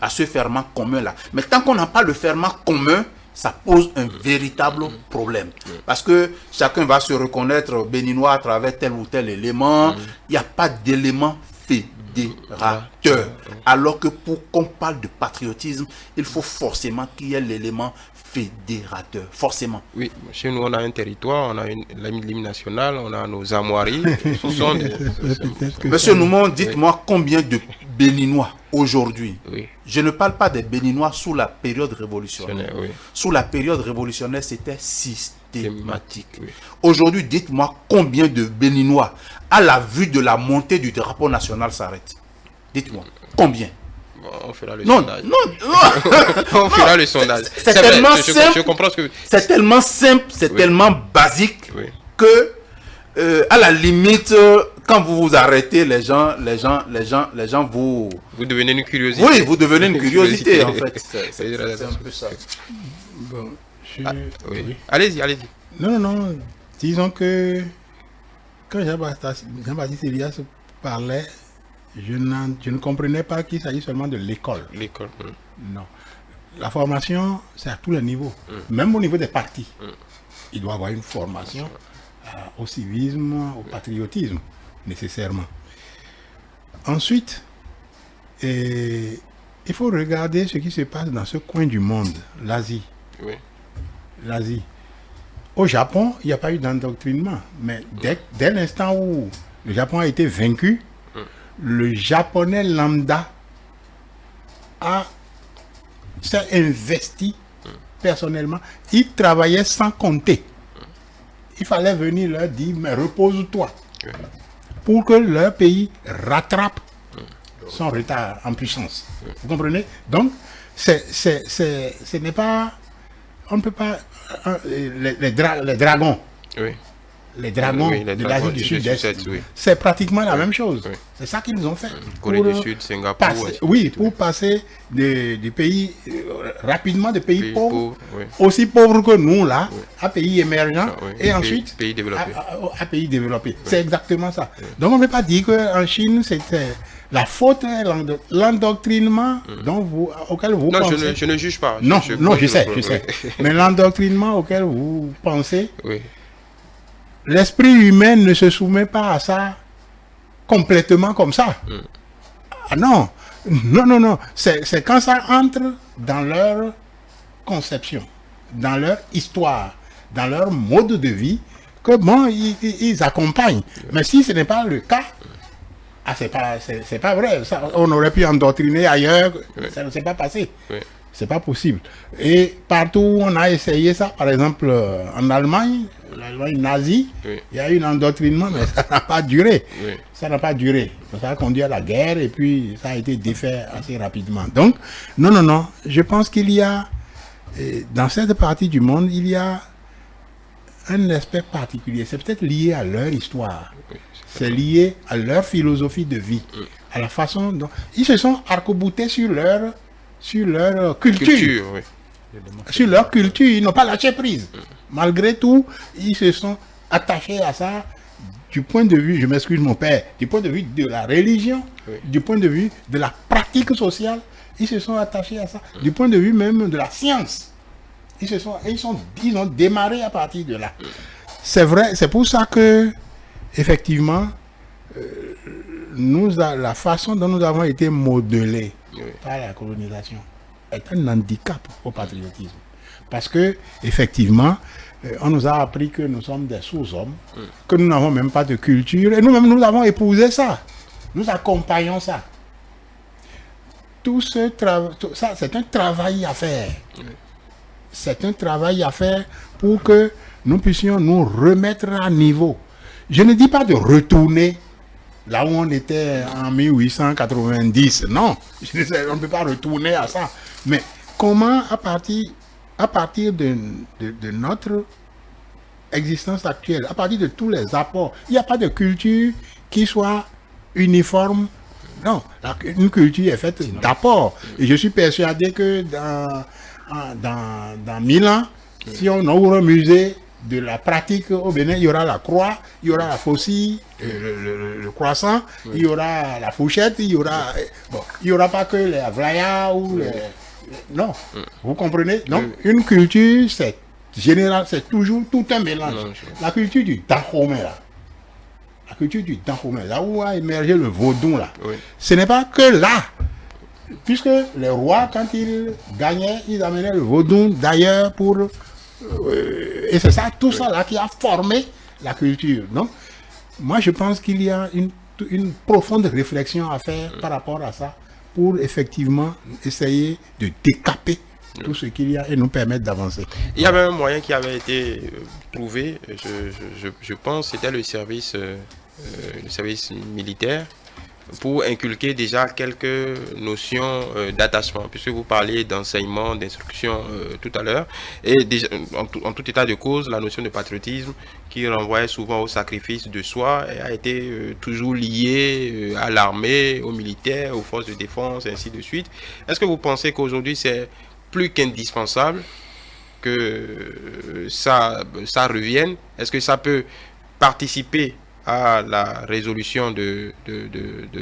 à ce ferment commun-là. Mais tant qu'on n'a pas le ferment commun, ça pose un véritable problème. Parce que chacun va se reconnaître béninois à travers tel ou tel élément. Il n'y a pas d'élément fédérateur. Alors que pour qu'on parle de patriotisme, il faut forcément qu'il y ait l'élément fédérateur. Forcément. Oui, chez nous, on a un territoire, on a l'hymne national, on a nos armoiries. Monsieur Noumon, dites-moi combien de Béninois aujourd'hui. Je ne parle pas des Béninois sous la période révolutionnaire. Sous la période révolutionnaire, c'était systématique. Aujourd'hui, dites-moi combien de Béninois, à la vue de la montée du drapeau national, s'arrêtent. Dites-moi, combien? On fera le sondage. On fera le sondage. C'est tellement simple. Je comprends ce que... C'est tellement simple, c'est tellement basique que, à la limite, quand vous vous arrêtez, les gens vous... Vous devenez une curiosité. Oui, vous devenez une curiosité, en fait. C'est un peu ça. Bon, Allez-y. Non. Disons que quand Jean-Baptiste Elias parlait, je ne comprenais pas qu'il s'agit seulement de l'école. L'école. Non. La formation, c'est à tous les niveaux. Même au niveau des partis. Il doit y avoir une formation au civisme, au patriotisme, nécessairement. Ensuite, il faut regarder ce qui se passe dans ce coin du monde, l'Asie. L'Asie. Au Japon, il n'y a pas eu d'endoctrinement. Mais dès l'instant où le Japon a été vaincu, le japonais lambda s'est investi personnellement. Il travaillait sans compter. Il fallait venir leur dire, mais repose-toi. Pour que leur pays rattrape son retard en puissance. Vous comprenez? Donc, ce n'est pas... On ne peut pas... les dragons. Oui. Les dragons Oui, les de dragons l'Asie du Sud-Est. oui. C'est pratiquement la même chose. C'est ça qu'ils ont fait. Corée du Sud, Singapour. Pour passer du pays rapidement de pays pauvres, oui. aussi pauvres que nous là, à pays émergents, et ensuite pays développés. à pays développés. C'est exactement ça. Donc on ne peut pas dire qu'en Chine c'était la faute, l'endoctrinement auquel vous pensez. Non, je ne juge pas. Non, je sais. Mais l'endoctrinement auquel vous pensez, l'esprit humain ne se soumet pas à ça complètement comme ça. Ah non. C'est quand ça entre dans leur conception, dans leur histoire, dans leur mode de vie, que bon, ils accompagnent. Mais si ce n'est pas le cas, c'est pas vrai. Ça, on aurait pu endoctriner ailleurs, ça ne s'est pas passé. C'est pas possible. Et partout où on a essayé ça, par exemple en Allemagne, l'Allemagne nazie, il y a eu un endoctrinement, mais ça n'a pas duré. Ça n'a pas duré. Ça a conduit à la guerre et puis ça a été défait assez rapidement. Donc, non. Je pense qu'il y a, dans cette partie du monde, il y a un aspect particulier. C'est peut-être lié à leur histoire. C'est lié à leur philosophie de vie, à la façon dont ils se sont arc-boutés sur leur culture. Sur leur culture, ils n'ont pas lâché prise. Malgré tout, ils se sont attachés à ça du point de vue, je m'excuse mon père, du point de vue de la religion, du point de vue de la pratique sociale, ils se sont attachés à ça, du point de vue même de la science. Ils ont démarré à partir de là. C'est vrai, c'est pour ça que, effectivement, la façon dont nous avons été modelés par la colonisation est un handicap au patriotisme. Parce que, effectivement, on nous a appris que nous sommes des sous-hommes, que nous n'avons même pas de culture, et nous-mêmes, nous avons épousé ça. Nous accompagnons ça. Tout ça, c'est un travail à faire. C'est un travail à faire pour que nous puissions nous remettre à niveau. Je ne dis pas de retourner là où on était en 1890. Non, on ne peut pas retourner à ça. Mais comment, à partir de notre existence actuelle, à partir de tous les apports, il n'y a pas de culture qui soit uniforme. Non, une culture est faite d'apports. Et je suis persuadé que dans 1000 ans, si on ouvre un musée de la pratique au Bénin, il y aura la croix, il y aura la faucille, le croissant, il y aura la fourchette, il y aura pas que les avlayas ou les... Non, vous comprenez? Donc, une culture, c'est général, c'est toujours tout un mélange. La culture du Dahomey, là. La culture du Dahomey, là où a émergé le vaudou, là. Ce n'est pas que là. Puisque les rois, quand ils gagnaient, ils amenaient le vaudou d'ailleurs pour... et c'est ça, tout ça là qui a formé la culture. Donc, moi je pense qu'il y a une profonde réflexion à faire par rapport à ça pour effectivement essayer de décaper tout ce qu'il y a et nous permettre d'avancer. Il y avait un moyen qui avait été trouvé, je pense, c'était le service militaire, pour inculquer déjà quelques notions d'attachement, puisque vous parlez d'enseignement, d'instruction tout à l'heure, et déjà, en tout état de cause, la notion de patriotisme qui renvoyait souvent au sacrifice de soi a été toujours liée à l'armée, aux militaires, aux forces de défense, et ainsi de suite. Est-ce que vous pensez qu'aujourd'hui c'est plus qu'indispensable que ça revienne? Est-ce que ça peut participer à la résolution de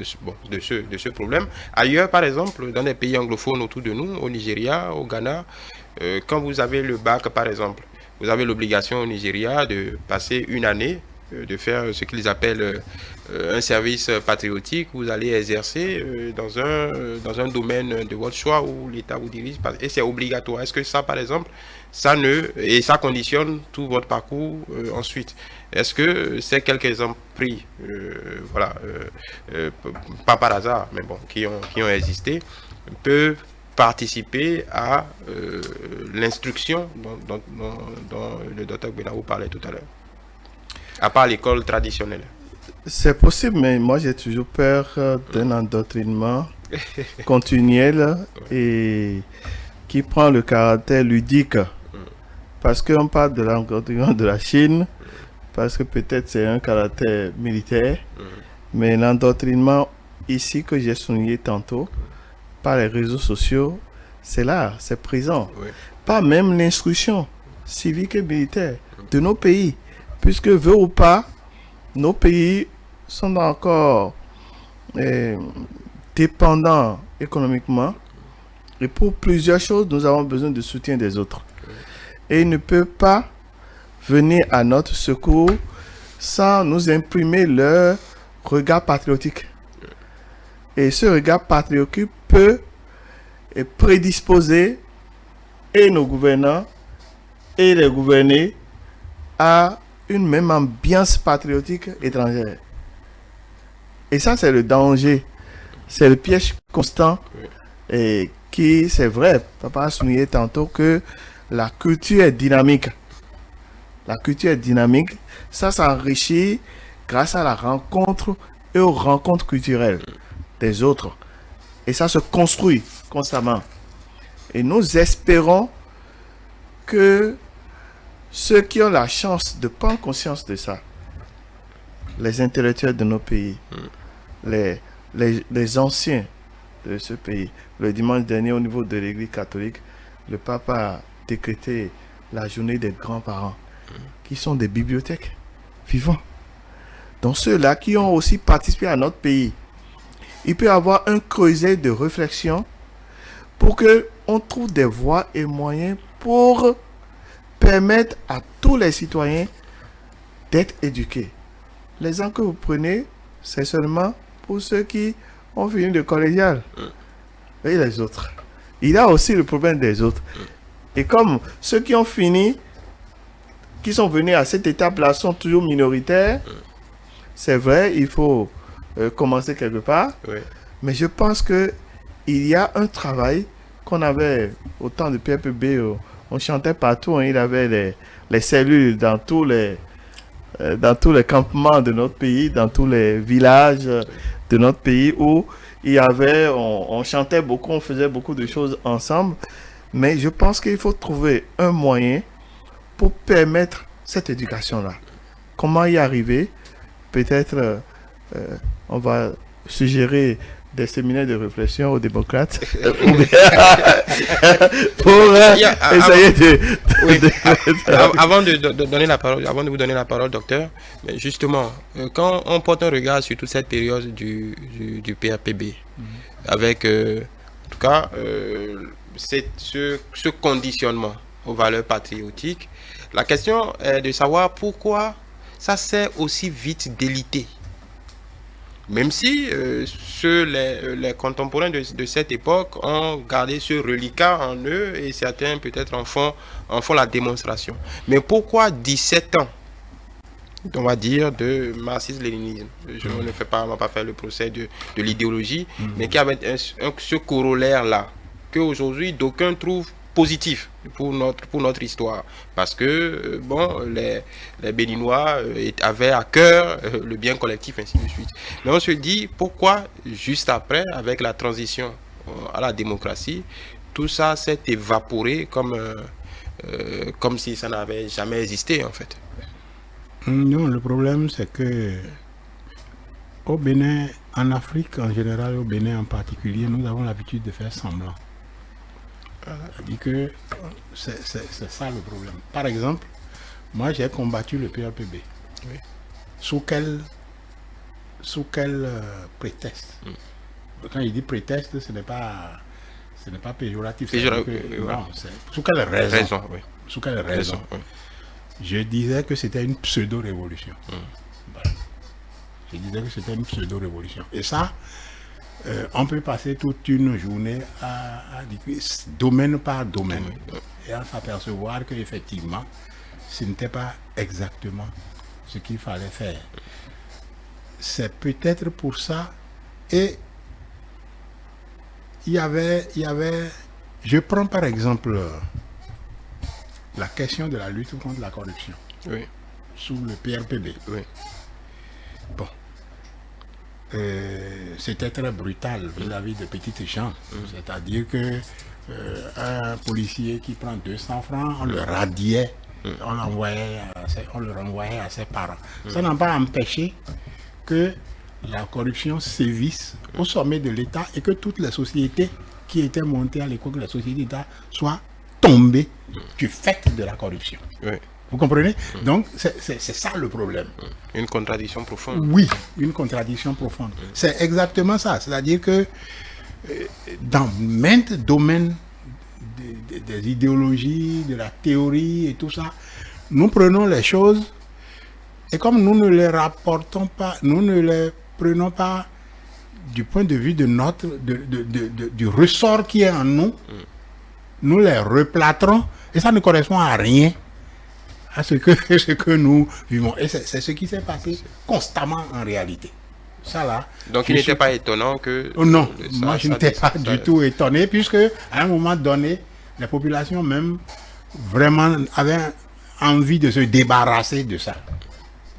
ce problème? Ailleurs, par exemple, dans les pays anglophones autour de nous, au Nigeria, au Ghana, quand vous avez le bac, par exemple, vous avez l'obligation au Nigeria de passer une année de faire ce qu'ils appellent un service patriotique. Vous allez exercer dans un domaine de votre choix où l'État vous dirige, et c'est obligatoire. Est-ce que ça, par exemple, ça conditionne tout votre parcours ensuite? Est-ce que ces quelques exemples pris, pas par hasard, mais bon, qui ont existé, peuvent participer à l'instruction dont le docteur Benahou parlait tout à l'heure, à part l'école traditionnelle? C'est possible, mais moi j'ai toujours peur d'un endoctrinement continuel et qui prend le caractère ludique. Parce qu'on parle de l'endoctrinement de la Chine, parce que peut-être c'est un caractère militaire, mais l'endoctrinement ici que j'ai souligné tantôt, par les réseaux sociaux, c'est là, c'est présent. Oui. Pas même l'instruction civique et militaire de nos pays, puisque veut ou pas, nos pays sont encore dépendants économiquement, et pour plusieurs choses, nous avons besoin de soutien des autres. Et ils ne peuvent pas venir à notre secours sans nous imprimer leur regard patriotique. Et ce regard patriotique peut prédisposer et nos gouvernants et les gouvernés à une même ambiance patriotique étrangère. Et ça, c'est le danger. C'est le piège constant. Et qui, c'est vrai, papa a souligné tantôt que la culture est dynamique. La culture est dynamique. Ça s'enrichit grâce à la rencontre et aux rencontres culturelles des autres. Et ça se construit constamment. Et nous espérons que ceux qui ont la chance de prendre conscience de ça, les intellectuels de nos pays, les anciens de ce pays, le dimanche dernier au niveau de l'Église catholique, le pape a décrété la journée des grands-parents, qui sont des bibliothèques vivants. Donc ceux-là qui ont aussi participé à notre pays, il peut y avoir un creuset de réflexion pour qu'on trouve des voies et moyens pour permettre à tous les citoyens d'être éduqués. L'exemple que vous prenez, c'est seulement pour ceux qui ont fini le collégial. Et les autres. Il y a aussi le problème des autres. Et comme ceux qui ont fini, qui sont venus à cette étape-là, sont toujours minoritaires, c'est vrai, il faut commencer quelque part. Oui. Mais je pense qu'il y a un travail qu'on avait au temps de PRPB, on chantait partout, hein, il y avait les cellules dans tous les campements de notre pays, dans tous les villages de notre pays où il y avait, on chantait beaucoup, on faisait beaucoup de choses ensemble. Mais je pense qu'il faut trouver un moyen pour permettre cette éducation-là. Comment y arriver? Peut-être on va suggérer des séminaires de réflexion aux démocrates pour essayer Avant de donner la parole, avant de vous donner la parole, docteur, mais justement, quand on porte un regard sur toute cette période du PRPB, avec en tout cas ce conditionnement aux valeurs patriotiques, la question est de savoir pourquoi ça s'est aussi vite délité. Même si les contemporains de cette époque ont gardé ce reliquat en eux et certains peut-être en font la démonstration. Mais pourquoi 17 ans, on va dire, de marxisme-léninisme? Je ne vais pas faire le procès de l'idéologie, mais qui avait ce corollaire-là, qu'aujourd'hui d'aucuns trouvent positif pour notre histoire, parce que bon, les Béninois avaient à cœur le bien collectif, ainsi de suite. Mais on se dit pourquoi juste après, avec la transition à la démocratie, tout ça s'est évaporé comme si ça n'avait jamais existé en fait. Non, le problème c'est que au Bénin, en Afrique en général, au Bénin en particulier, nous avons l'habitude de faire semblant. C'est-à-dire que c'est ça le problème. Par exemple, moi j'ai combattu le PRPB. Oui. Sous quel prétexte? Quand il dit prétexte, ce n'est pas péjoratif. Non, sous quelle raison? Oui. Sous quelle raison? Oui. Je disais que c'était une pseudo-révolution. Je disais que c'était une pseudo-révolution. Et ça, on peut passer toute une journée à dire domaine par domaine et à s'apercevoir qu'effectivement, ce n'était pas exactement ce qu'il fallait faire. C'est peut-être pour ça. Et il y avait, je prends par exemple la question de la lutte contre la corruption sous le PRPB. Bon, c'était très brutal vis-à-vis de petites gens. C'est-à-dire que un policier qui prend 200 francs, on le radiait, on le renvoyait à ses parents. Ça n'a pas empêché que la corruption sévisse au sommet de l'État et que toutes les sociétés qui étaient montées à l'époque de la société d'État soient tombées du fait de la corruption. Vous comprenez? Donc, c'est ça le problème. Une contradiction profonde. Oui, une contradiction profonde. C'est exactement ça. C'est-à-dire que dans maintes domaines des idéologies, de la théorie et tout ça, nous prenons les choses et comme nous ne les rapportons pas, nous ne les prenons pas du point de vue de du ressort qui est en nous, nous les replâtrons et ça ne correspond à rien à ce que nous vivons. Et c'est ce qui s'est passé constamment en réalité. Ça là. Donc il n'était pas étonnant que... non, moi je n'étais pas du tout étonné puisque à un moment donné, les populations même vraiment avaient envie de se débarrasser de ça.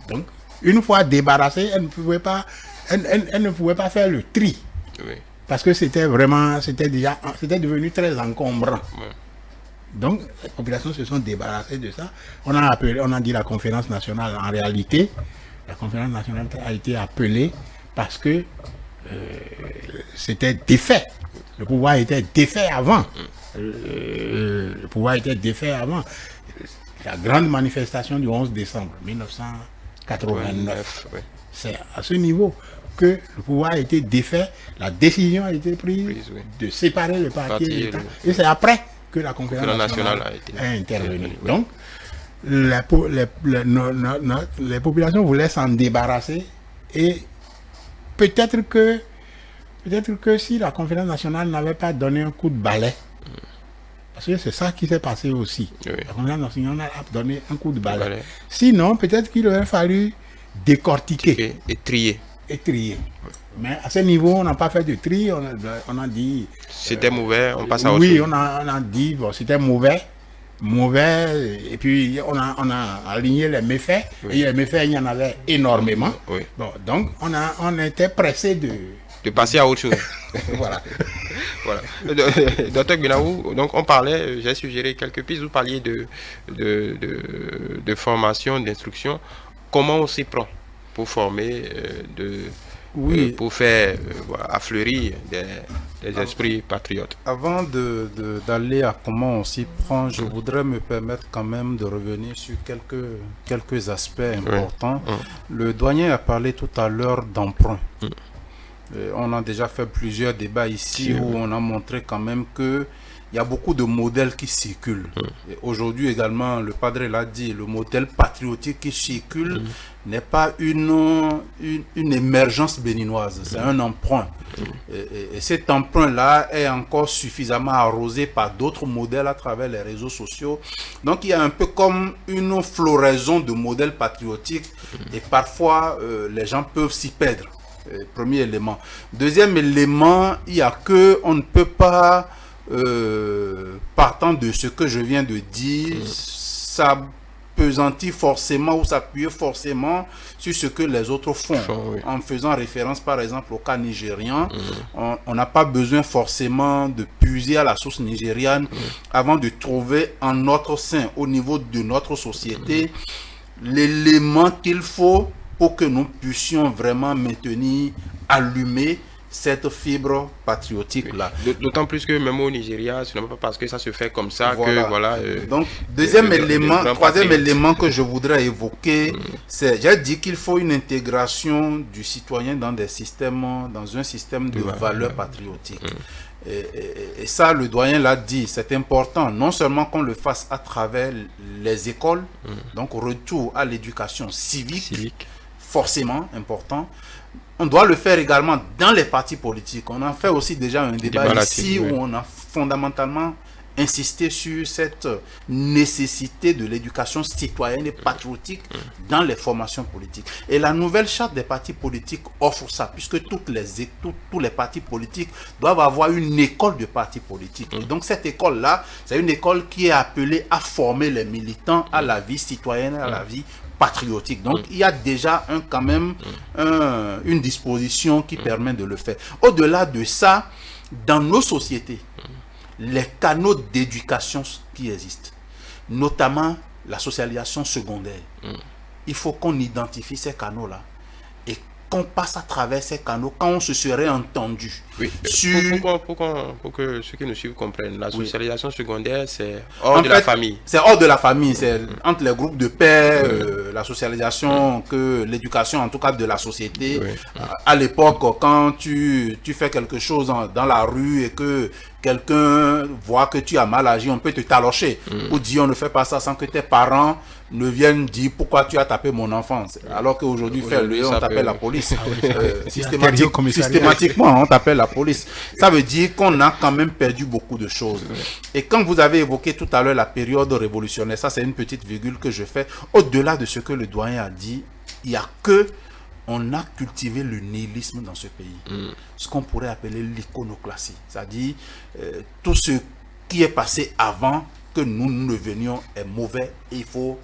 Donc, une fois débarrassées, elles ne pouvaient pas faire le tri. Parce que c'était devenu très encombrant. Donc, les populations se sont débarrassées de ça. On a dit la conférence nationale. En réalité, la conférence nationale a été appelée parce que c'était défait. Le pouvoir était défait avant. Le pouvoir était défait avant. La grande manifestation du 11 décembre 1989. C'est à ce niveau que le pouvoir a été défait. La décision a été prise de séparer le parti et l'État. Et c'est après que la conférence nationale a intervenu. Donc, les populations voulaient s'en débarrasser et peut-être que si la conférence nationale n'avait pas donné un coup de balai, parce que c'est ça qui s'est passé aussi, la conférence nationale a donné un coup de balai. Sinon, peut-être qu'il aurait fallu décortiquer et trier. Mais à ce niveau, on n'a pas fait de tri, on a dit... C'était mauvais, on passe à autre chose. Oui, on a dit, bon, c'était mauvais, et puis on a aligné les méfaits, et les méfaits, il y en avait énormément. Bon, donc, on était pressé de passer à autre chose. Voilà. Docteur Guinaou, donc on parlait, j'ai suggéré quelques pistes, vous parliez de formation, d'instruction. Comment on s'y prend pour former, pour faire affleurir des esprits patriotes? Avant d'aller à comment on s'y prend, je voudrais me permettre quand même de revenir sur quelques aspects importants. Le doyen a parlé tout à l'heure d'emprunt. On a déjà fait plusieurs débats ici où on a montré quand même que il y a beaucoup de modèles qui circulent. Aujourd'hui également, le padre l'a dit, le modèle patriotique qui circule n'est pas une émergence béninoise, c'est un emprunt. Et cet emprunt-là est encore suffisamment arrosé par d'autres modèles à travers les réseaux sociaux. Donc il y a un peu comme une floraison de modèles patriotiques et parfois les gens peuvent s'y perdre. Premier élément. Deuxième élément, il y a que on ne peut pas, partant de ce que je viens de dire, s'appesantir forcément ou s'appuyer forcément sur ce que les autres font. En faisant référence par exemple au cas nigérien, on n'a pas besoin forcément de puiser à la source nigériane avant de trouver en notre sein, au niveau de notre société, l'élément qu'il faut pour que nous puissions vraiment maintenir allumée cette fibre patriotique-là. D'autant plus que même au Nigeria, ce n'est pas parce que ça se fait comme ça que voilà. Donc, troisième élément que je voudrais évoquer, c'est, j'ai dit qu'il faut une intégration du citoyen dans un système de valeurs patriotiques. Et ça, le doyen l'a dit, c'est important, non seulement qu'on le fasse à travers les écoles, donc retour à l'éducation civique, forcément important. On doit le faire également dans les partis politiques. On en fait aussi déjà un débat ici où on a fondamentalement insisté sur cette nécessité de l'éducation citoyenne et patriotique dans les formations politiques. Et la nouvelle charte des partis politiques offre ça, puisque tous les partis politiques doivent avoir une école de partis politiques. Et donc cette école-là, c'est une école qui est appelée à former les militants à la vie citoyenne, à la vie patriotique. Donc il y a déjà quand même une disposition qui permet de le faire. Au-delà de ça, dans nos sociétés, les canaux d'éducation qui existent, notamment la socialisation secondaire, il faut qu'on identifie ces canaux-là et qu'on passe à travers ces canaux quand on se serait entendu. Oui. Pour que ceux qui nous suivent comprennent, la socialisation secondaire, c'est hors de la famille. C'est hors de la famille, c'est entre les groupes de pairs, la socialisation, que l'éducation en tout cas de la société. À l'époque, quand tu fais quelque chose dans la rue et que quelqu'un voit que tu as mal agi, on peut te talocher. Ou dire on ne fait pas ça sans que tes parents ne viennent dire pourquoi tu as tapé mon enfant. Alors qu'aujourd'hui, on t'appelle la police. Systématiquement, on t'appelle la police. Ça veut dire qu'on a quand même perdu beaucoup de choses. Et quand vous avez évoqué tout à l'heure la période révolutionnaire, ça c'est une petite virgule que je fais, au-delà de ce que le doyen a dit, il n'y a que on a cultivé le nihilisme dans ce pays. Ce qu'on pourrait appeler l'iconoclasie. C'est-à-dire tout ce qui est passé avant que nous ne venions est mauvais et il faut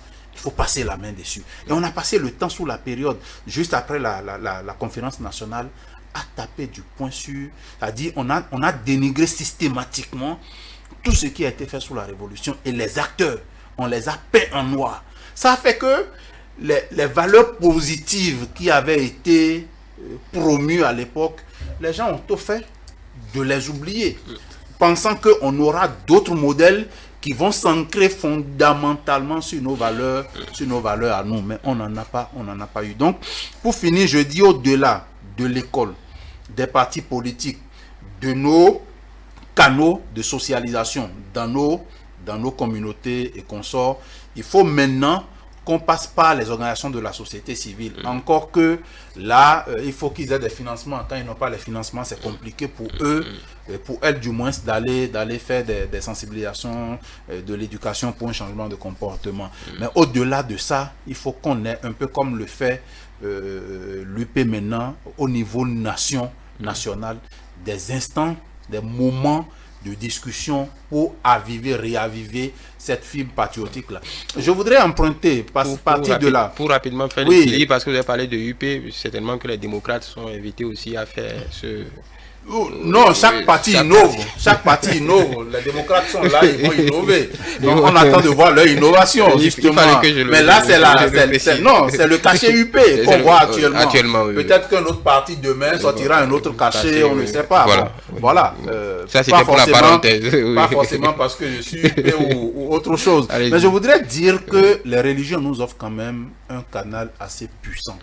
passer la main dessus. Et on a passé le temps sous la période, juste après la conférence nationale, à taper du poing sur... C'est-à-dire on a dénigré systématiquement tout ce qui a été fait sous la Révolution et les acteurs, on les a peints en noir. Ça a fait que les valeurs positives qui avaient été promues à l'époque, les gens ont tout fait de les oublier, pensant qu'on aura d'autres modèles qui vont s'ancrer fondamentalement sur nos valeurs à nous, mais on n'en a pas eu. Donc, pour finir, je dis au-delà de l'école, des partis politiques, de nos canaux de socialisation dans nos communautés et consorts, il faut maintenant qu'on passe par les organisations de la société civile. Encore que là, il faut qu'ils aient des financements. Quand ils n'ont pas les financements, c'est compliqué pour eux, pour elles du moins, d'aller faire des sensibilisations, de l'éducation pour un changement de comportement. Mais au-delà de ça, il faut qu'on ait, un peu comme le fait l'UP maintenant, au niveau national, des instants, des moments de discussion pour réaviver cette fibre patriotique-là. Je voudrais emprunter, partir de là. Pour rapidement faire l'équilibre, parce que vous avez parlé de UP, certainement que les démocrates sont invités aussi à faire ce... Non, chaque parti innove. Chaque parti innove. Les démocrates sont là, ils vont innover. Donc on attend de voir leur innovation, justement. Mais là, c'est le cachet UP qu'on voit actuellement. Peut-être qu'un autre parti demain sortira un autre cachet, on ne sait pas. Voilà. Ça, c'était pour la parenthèse. Pas forcément parce que je suis UP ou autre chose. Mais je voudrais dire que les religions nous offrent quand même un canal assez puissant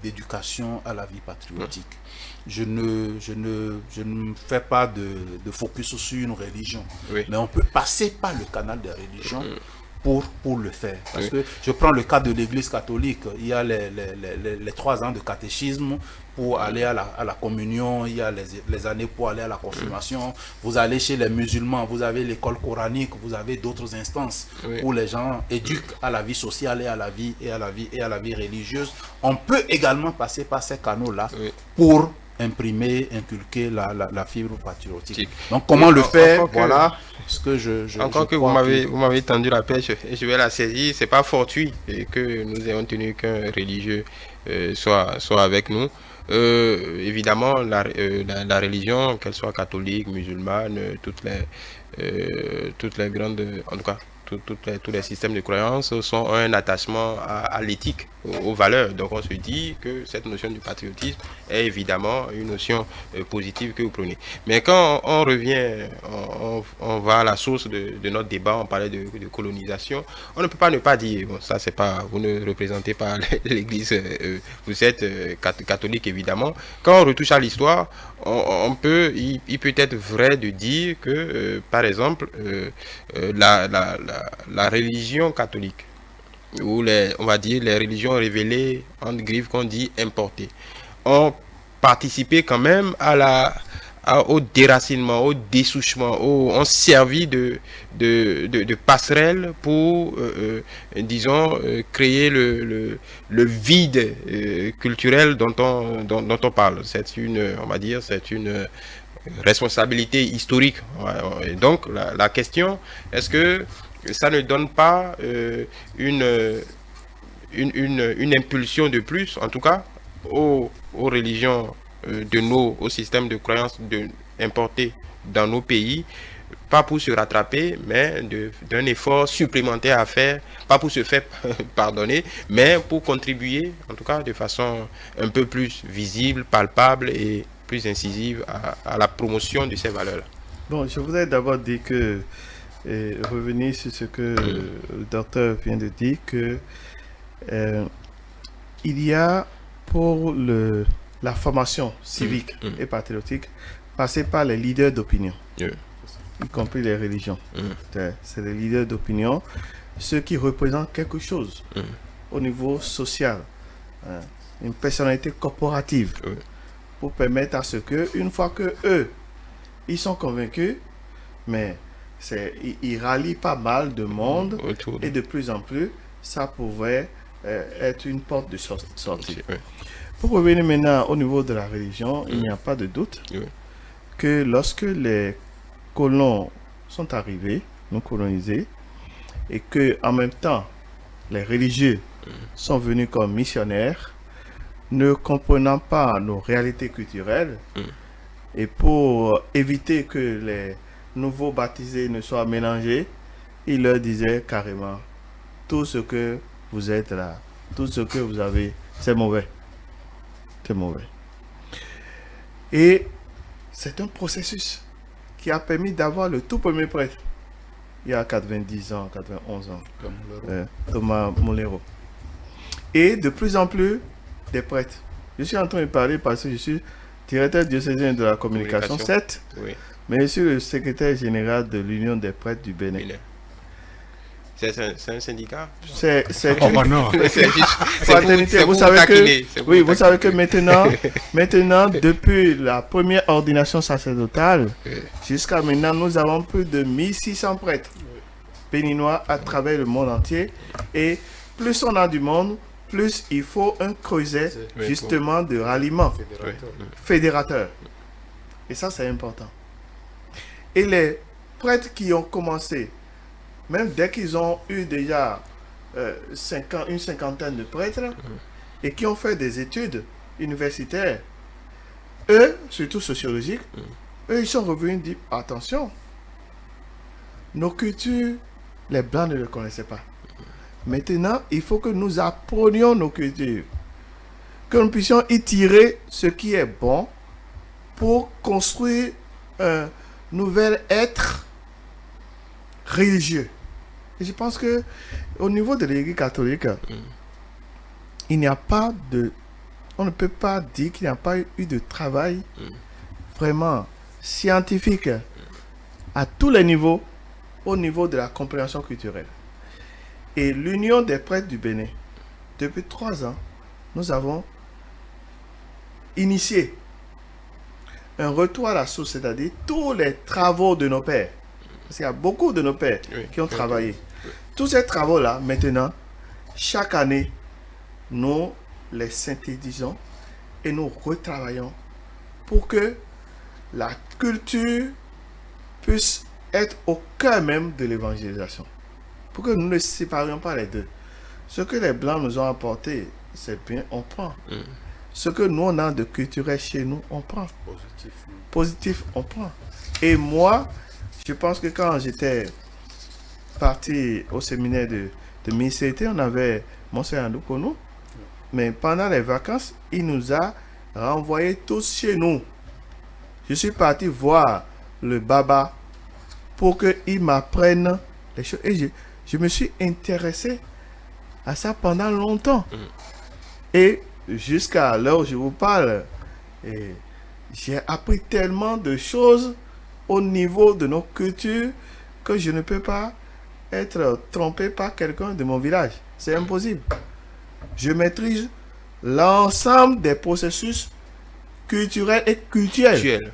d'éducation à la vie patriotique. Je ne fais pas de focus sur une religion, mais on peut passer par le canal des religions pour le faire. Parce que je prends le cas de l'Église catholique, il y a les 3 ans de catéchisme pour aller à la communion, il y a les années pour aller à la confirmation, vous allez chez les musulmans, vous avez l'école coranique, vous avez d'autres instances où les gens éduquent à la vie sociale et à la vie religieuse. On peut également passer par ces canaux-là pour inculquer la fibre patriotique. Donc comment le faire, voilà ce que vous m'avez tendu la pêche et je vais la saisir. C'est pas fortuit que nous ayons tenu qu'un religieux soit avec nous. Évidemment la religion, qu'elle soit catholique, musulmane, toutes les grandes, en tout cas tous les systèmes de croyances sont un attachement à l'éthique, aux valeurs. Donc on se dit que cette notion du patriotisme est évidemment une notion positive que vous prenez. Mais quand on revient, on va à la source de notre débat, on parlait de colonisation, on ne peut pas ne pas dire, bon, ça c'est pas, vous ne représentez pas l'église, vous êtes catholique évidemment. Quand on retouche à l'histoire, il peut être vrai de dire que par exemple la religion catholique ou on va dire les religions révélées, entre griffes qu'on dit importées, ont participé quand même au déracinement, au dessouchement, ont servi de passerelle pour, disons, créer le vide culturel dont on parle. C'est on va dire, c'est une responsabilité historique. Et donc, la question, est-ce que ça ne donne pas une impulsion de plus, en tout cas, aux religions au système de croyances importés dans nos pays, pas pour se rattraper, mais d'un effort supplémentaire à faire, pas pour se faire pardonner, mais pour contribuer, en tout cas de façon un peu plus visible, palpable et plus incisive à la promotion de ces valeurs-là. Bon, je voudrais d'abord dire que, revenir sur ce que le docteur vient de dire, que il y a pour la formation civique et patriotique passée par les leaders d'opinion, y compris les religions. C'est les leaders d'opinion, ceux qui représentent quelque chose au niveau social, une personnalité corporative, pour permettre à ce que, une fois que eux, ils sont convaincus, mais ils rallient pas mal de monde et de plus en plus, ça pourrait être une porte de sortie. Pour revenir maintenant au niveau de la religion, il n'y a pas de doute que lorsque les colons sont arrivés, nous colonisés, et que en même temps, les religieux sont venus comme missionnaires, ne comprenant pas nos réalités culturelles, et pour éviter que les nouveaux baptisés ne soient mélangés, il leur disait carrément, tout ce que vous êtes là, tout ce que vous avez, c'est mauvais. C'est mauvais. Et c'est un processus qui a permis d'avoir le tout premier prêtre, il y a 90 ans, 91 ans, Thomas Molero. Et de plus en plus, des prêtres. Je suis en train de parler parce que je suis directeur diocésain de la communication 7, mais je suis le secrétaire général de l'Union des prêtres du Bénin. C'est un syndicat? C'est oh, non. fraternité. Vous savez que maintenant, depuis la première ordination sacerdotale jusqu'à maintenant, nous avons plus de 1600 prêtres béninois à travers le monde entier. Et plus on a du monde, plus il faut un creuset justement de ralliement fédérateur. Et ça, c'est important. Et les prêtres qui ont commencé, même dès qu'ils ont eu déjà une cinquantaine de prêtres et qui ont fait des études universitaires, eux, surtout sociologiques, eux, ils sont revenus et disent, attention, nos cultures, les Blancs ne les connaissaient pas. Maintenant, il faut que nous apprenions nos cultures, que nous puissions y tirer ce qui est bon pour construire un nouvel être religieux. Et je pense que au niveau de l'Église catholique, il n'y a pas de... On ne peut pas dire qu'il n'y a pas eu de travail vraiment scientifique à tous les niveaux, au niveau de la compréhension culturelle. Et l'Union des prêtres du Bénin, depuis 3 ans, nous avons initié un retour à la source, c'est-à-dire tous les travaux de nos pères. Parce qu'il y a beaucoup de nos pères qui ont travaillé. Tous ces travaux-là, maintenant, chaque année, nous les synthétisons et nous retravaillons pour que la culture puisse être au cœur même de l'évangélisation. Pour que nous ne séparions pas les deux. Ce que les Blancs nous ont apporté, c'est bien, on prend. Ce que nous, on a de culturel chez nous, on prend. Positif, on prend. Et moi, je pense que quand j'étais parti au séminaire de ministérité, on avait Monseigneur Andoukonou, mais pendant les vacances, il nous a renvoyés tous chez nous. Je suis parti voir le Baba pour qu'il m'apprenne les choses. Et je me suis intéressé à ça pendant longtemps. Et jusqu'à l'heure où je vous parle, j'ai appris tellement de choses au niveau de nos cultures que je ne peux pas être trompé par quelqu'un de mon village. C'est impossible. Je maîtrise l'ensemble des processus culturels et cultuels.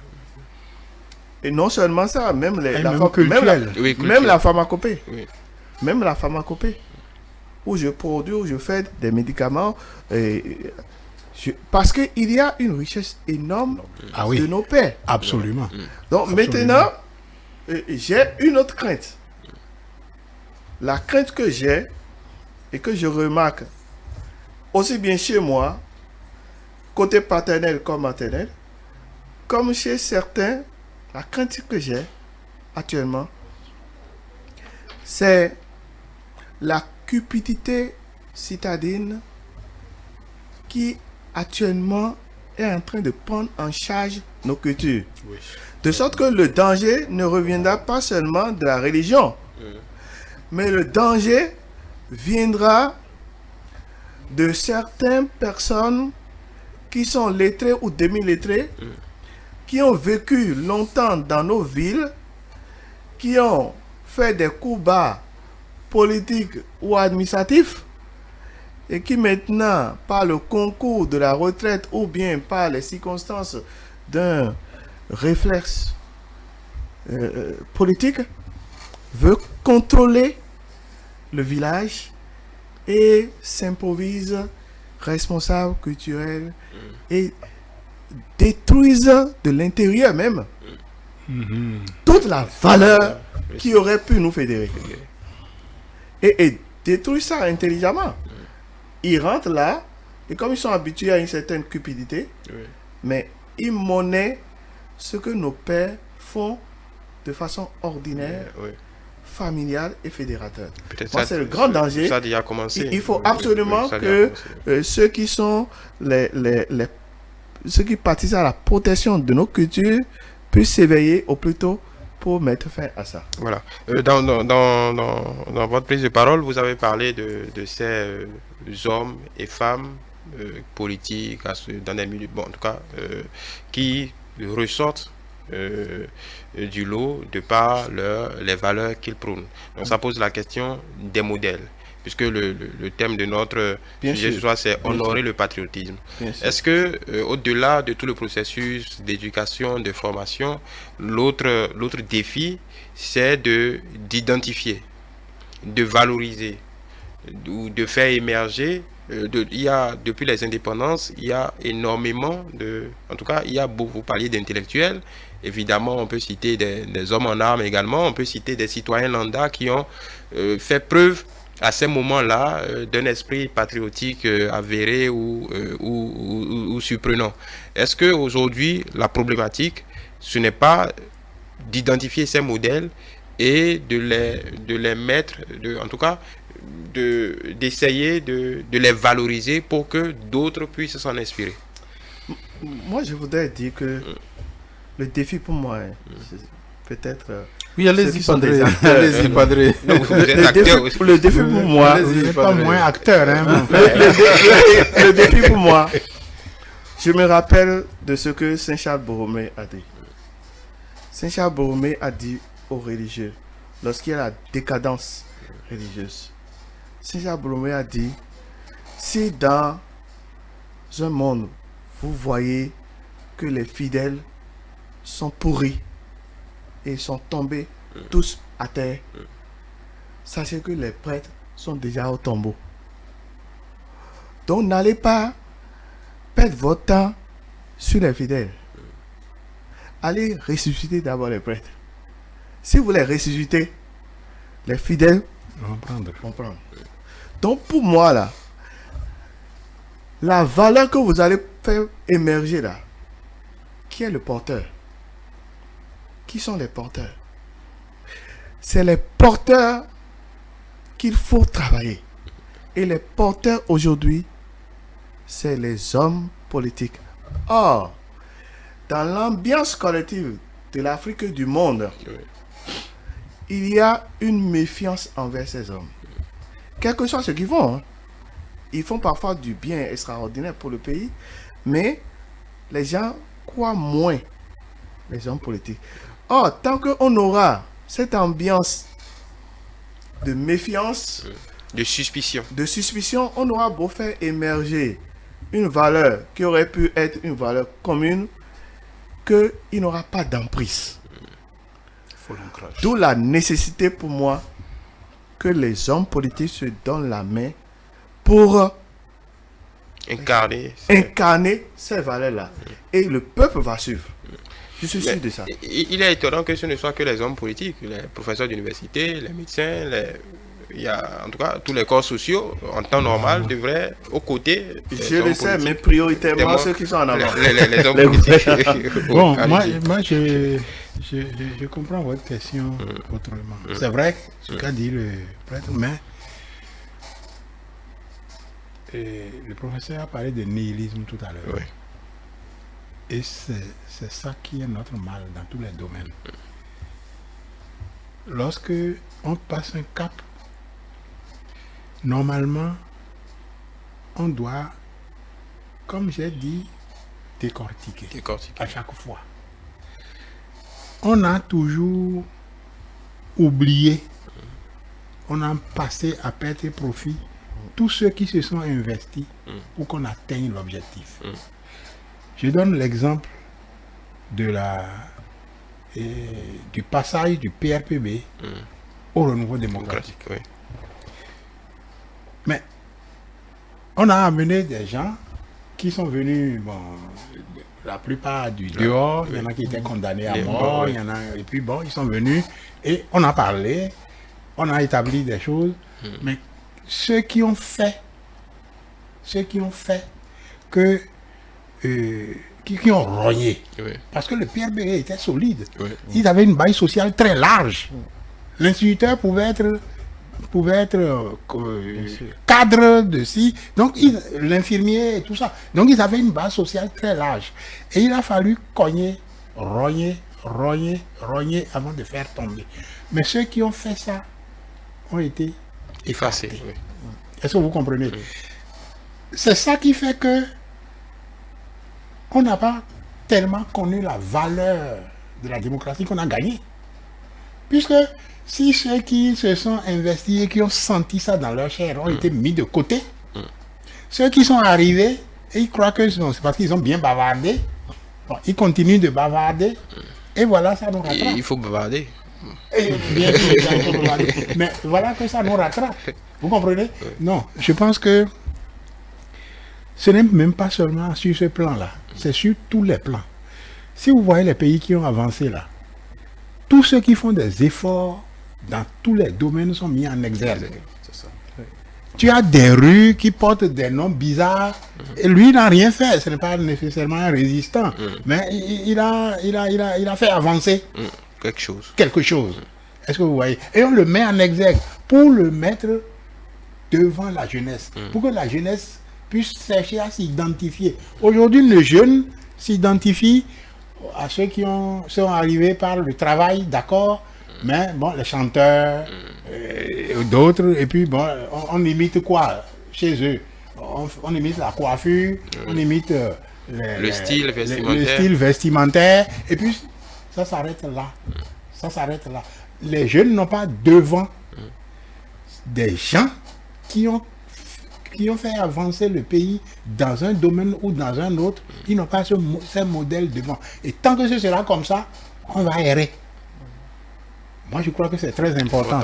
Et non seulement ça, même la pharmacopée. Oui. Même la pharmacopée. Où je produis, où je fais des médicaments. Parce qu'il y a une richesse énorme de nos pères. Absolument. Donc maintenant, j'ai une autre crainte. La crainte que j'ai et que je remarque aussi bien chez moi, côté paternel comme maternel, comme chez certains, la crainte que j'ai actuellement, c'est la cupidité citadine qui actuellement est en train de prendre en charge nos cultures. Oui. De sorte que le danger ne reviendra pas seulement de la religion, mais le danger viendra de certaines personnes qui sont lettrées ou demi-lettrées, qui ont vécu longtemps dans nos villes, qui ont fait des coups bas politiques ou administratifs, et qui maintenant, par le concours de la retraite ou bien par les circonstances d'un réflexe politique, veut contrôler le village et s'improvise responsable culturel et détruise de l'intérieur même toute la valeur qui aurait pu nous fédérer. Et détruit ça intelligemment. Ils rentrent là, et comme ils sont habitués à une certaine cupidité, mais ils monnaient ce que nos pères font de façon ordinaire, familiale et fédérateur. Moi, c'est le grand danger. Ça a déjà commencé. Il faut absolument que ceux qui sont ceux qui participent à la protection de nos cultures puissent s'éveiller au plus tôt pour mettre fin à ça. Voilà. Dans votre prise de parole, vous avez parlé de ces hommes et femmes politiques, dans des milieux, bon, en tout cas, qui ressortent du lot de par les valeurs qu'ils prônent. Donc ça pose la question des modèles, puisque le thème de notre sujet ce soir, c'est honorer le patriotisme. Est-ce que au-delà de tout le processus d'éducation, de formation, l'autre défi, c'est d'identifier, de valoriser, ou de faire émerger. Depuis les indépendances, il y a énormément en tout cas, il y a beaucoup, vous parliez d'intellectuels. Évidemment, on peut citer des hommes en armes également, on peut citer des citoyens lambda qui ont fait preuve à ces moments-là d'un esprit patriotique avéré ou surprenant. Est-ce qu'aujourd'hui, la problématique, ce n'est pas d'identifier ces modèles et de les mettre, en tout cas, d'essayer de les valoriser pour que d'autres puissent s'en inspirer? Moi, je voudrais dire que le défi pour moi, peut-être... Oui, allez-y, Padre. Allez-y, Padre. Le défi pour moi... Vous n'êtes pas moins acteur, hein. Le défi pour moi, je me rappelle de ce que Saint Charles Borromée a dit. Saint Charles Borromée a dit aux religieux, lorsqu'il y a la décadence religieuse, Saint Charles Borromée a dit, si dans un monde, vous voyez que les fidèles sont pourris et sont tombés tous à terre, sachez que les prêtres sont déjà au tombeau. Donc n'allez pas perdre votre temps sur les fidèles. Allez ressusciter d'abord les prêtres. Si vous les ressuscitez, les fidèles vont prendre. Donc pour moi là, la valeur que vous allez faire émerger là, qui est le porteur? Qui sont les porteurs? C'est les porteurs qu'il faut travailler. Et les porteurs aujourd'hui, c'est les hommes politiques. Or, dans l'ambiance collective de l'Afrique et du monde, il y a une méfiance envers ces hommes. Quel que soit ce qu'ils font, hein. Ils font parfois du bien extraordinaire pour le pays, mais les gens croient moins les hommes politiques. Or, tant qu'on aura cette ambiance de méfiance, De suspicion. De suspicion, on aura beau faire émerger une valeur qui aurait pu être une valeur commune, qu'il n'aura pas d'emprise. D'où la nécessité pour moi que les hommes politiques se donnent la main pour incarner ces valeurs-là. Et le peuple va suivre. Je suis sûr de ça. Il est étonnant que ce ne soit que les hommes politiques, les professeurs d'université, les médecins, il y a en tout cas tous les corps sociaux en temps normal devraient aux côtés. Je le sais, mais prioritairement ceux qui sont en avant. Les hommes politiques. Bon, moi je comprends votre question autrement. C'est vrai ce qu'a dit le prêtre, mais le professeur a parlé de nihilisme tout à l'heure. Oui. Et c'est ça qui est notre mal dans tous les domaines. Lorsque on passe un cap, normalement, on doit, comme j'ai dit, décortiquer. À chaque fois. On a toujours oublié, on a passé à perte et profit tous ceux qui se sont investis pour qu'on atteigne l'objectif. Je donne l'exemple de du passage du PRPB au renouveau démocratique. Oui. Mais on a amené des gens qui sont venus, bon, la plupart du dehors, il y en a qui étaient condamnés à mort, il y en a, et puis bon, ils sont venus et on a parlé, on a établi des choses, mais ceux qui ont fait que qui ont rogné. Oui. Parce que le PRB était solide. Oui. Ils avaient une base sociale très large. L'instituteur pouvait être cadre de ci. Donc, l'infirmier et tout ça. Donc, ils avaient une base sociale très large. Et il a fallu cogner, rogner avant de faire tomber. Mais ceux qui ont fait ça ont été effacés. Oui. Est-ce que vous comprenez? Oui. C'est ça qui fait que on n'a pas tellement connu la valeur de la démocratie qu'on a gagné. Puisque si ceux qui se sont investis et qui ont senti ça dans leur chair ont été mis de côté, ceux qui sont arrivés et ils croient que c'est parce qu'ils ont bien bavardé, bon, ils continuent de bavarder et voilà, ça nous rattrape. Il faut bavarder. Bien sûr, il faut bavarder. Mais voilà que ça nous rattrape. Vous comprenez? Non, je pense que ce n'est même pas seulement sur ce plan-là, c'est sur tous les plans. Si vous voyez les pays qui ont avancé là, tous ceux qui font des efforts dans tous les domaines sont mis en exergue. Tu as des rues qui portent des noms bizarres, et lui n'a rien fait, ce n'est pas nécessairement un résistant, mais il a fait avancer quelque chose. Est-ce que vous voyez? Et on le met en exergue pour le mettre devant la jeunesse, pour que la jeunesse puisse chercher à s'identifier. Aujourd'hui, les jeunes s'identifient à ceux qui sont arrivés par le travail, d'accord, mais bon, les chanteurs, d'autres, et puis bon, on imite quoi chez eux? On imite la coiffure, on imite le style vestimentaire, et puis ça s'arrête là. Ça s'arrête là. Les jeunes n'ont pas devant des gens qui ont fait avancer le pays dans un domaine ou dans un autre, ils n'ont pas ce modèle devant. Et tant que ce sera comme ça, on va errer. Moi, je crois que c'est très important.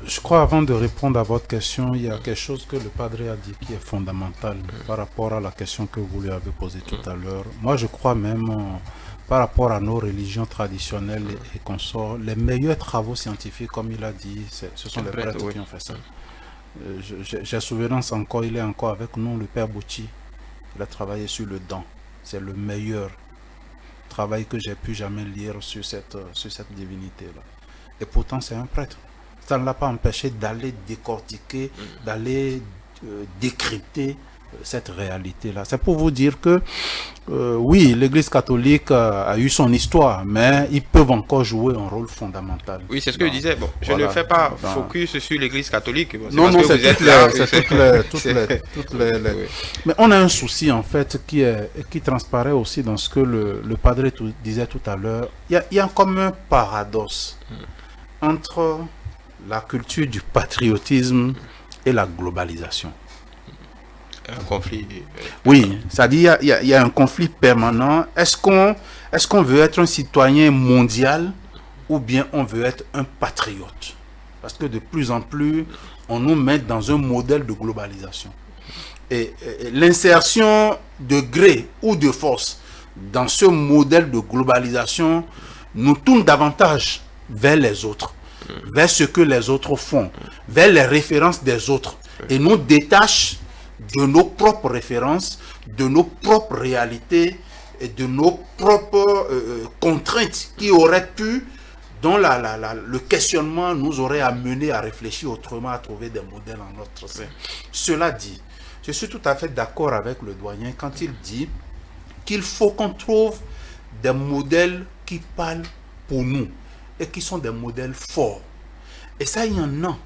Je crois, avant de répondre à votre question, il y a quelque chose que le padre a dit qui est fondamental par rapport à la question que vous lui avez posée tout à l'heure. Moi, je crois même, par rapport à nos religions traditionnelles et consorts, les meilleurs travaux scientifiques, comme il a dit, ce sont les prêtres qui ont fait ça. J'ai souvenance encore, il est encore avec nous, le père Bouchi. Il a travaillé sur le dent. C'est le meilleur travail que j'ai pu jamais lire sur cette divinité-là. Et pourtant, c'est un prêtre. Ça ne l'a pas empêché d'aller décortiquer, d'aller décrypter cette réalité-là. C'est pour vous dire que, oui, l'Église catholique a eu son histoire, mais ils peuvent encore jouer un rôle fondamental. Oui, c'est ce que je disais. Bon, je ne fais pas focus sur l'Église catholique. Non, non, c'est toutes les... Mais on a un souci, en fait, qui transparaît aussi dans ce que le padre disait tout à l'heure. Il y a comme un paradoxe entre la culture du patriotisme et la globalisation. Un conflit. Oui, c'est-à-dire il y a un conflit permanent. Est-ce qu'on veut être un citoyen mondial ou bien on veut être un patriote? Parce que de plus en plus, on nous met dans un modèle de globalisation. Et l'insertion de gré ou de force dans ce modèle de globalisation nous tourne davantage vers les autres, vers ce que les autres font, vers les références des autres, et nous détache de nos propres références, de nos propres réalités et de nos propres contraintes qui auraient pu, dont le questionnement nous aurait amené à réfléchir autrement, à trouver des modèles en notre sein. Cela dit, je suis tout à fait d'accord avec le doyen quand il dit qu'il faut qu'on trouve des modèles qui parlent pour nous et qui sont des modèles forts. Et ça, il y en a.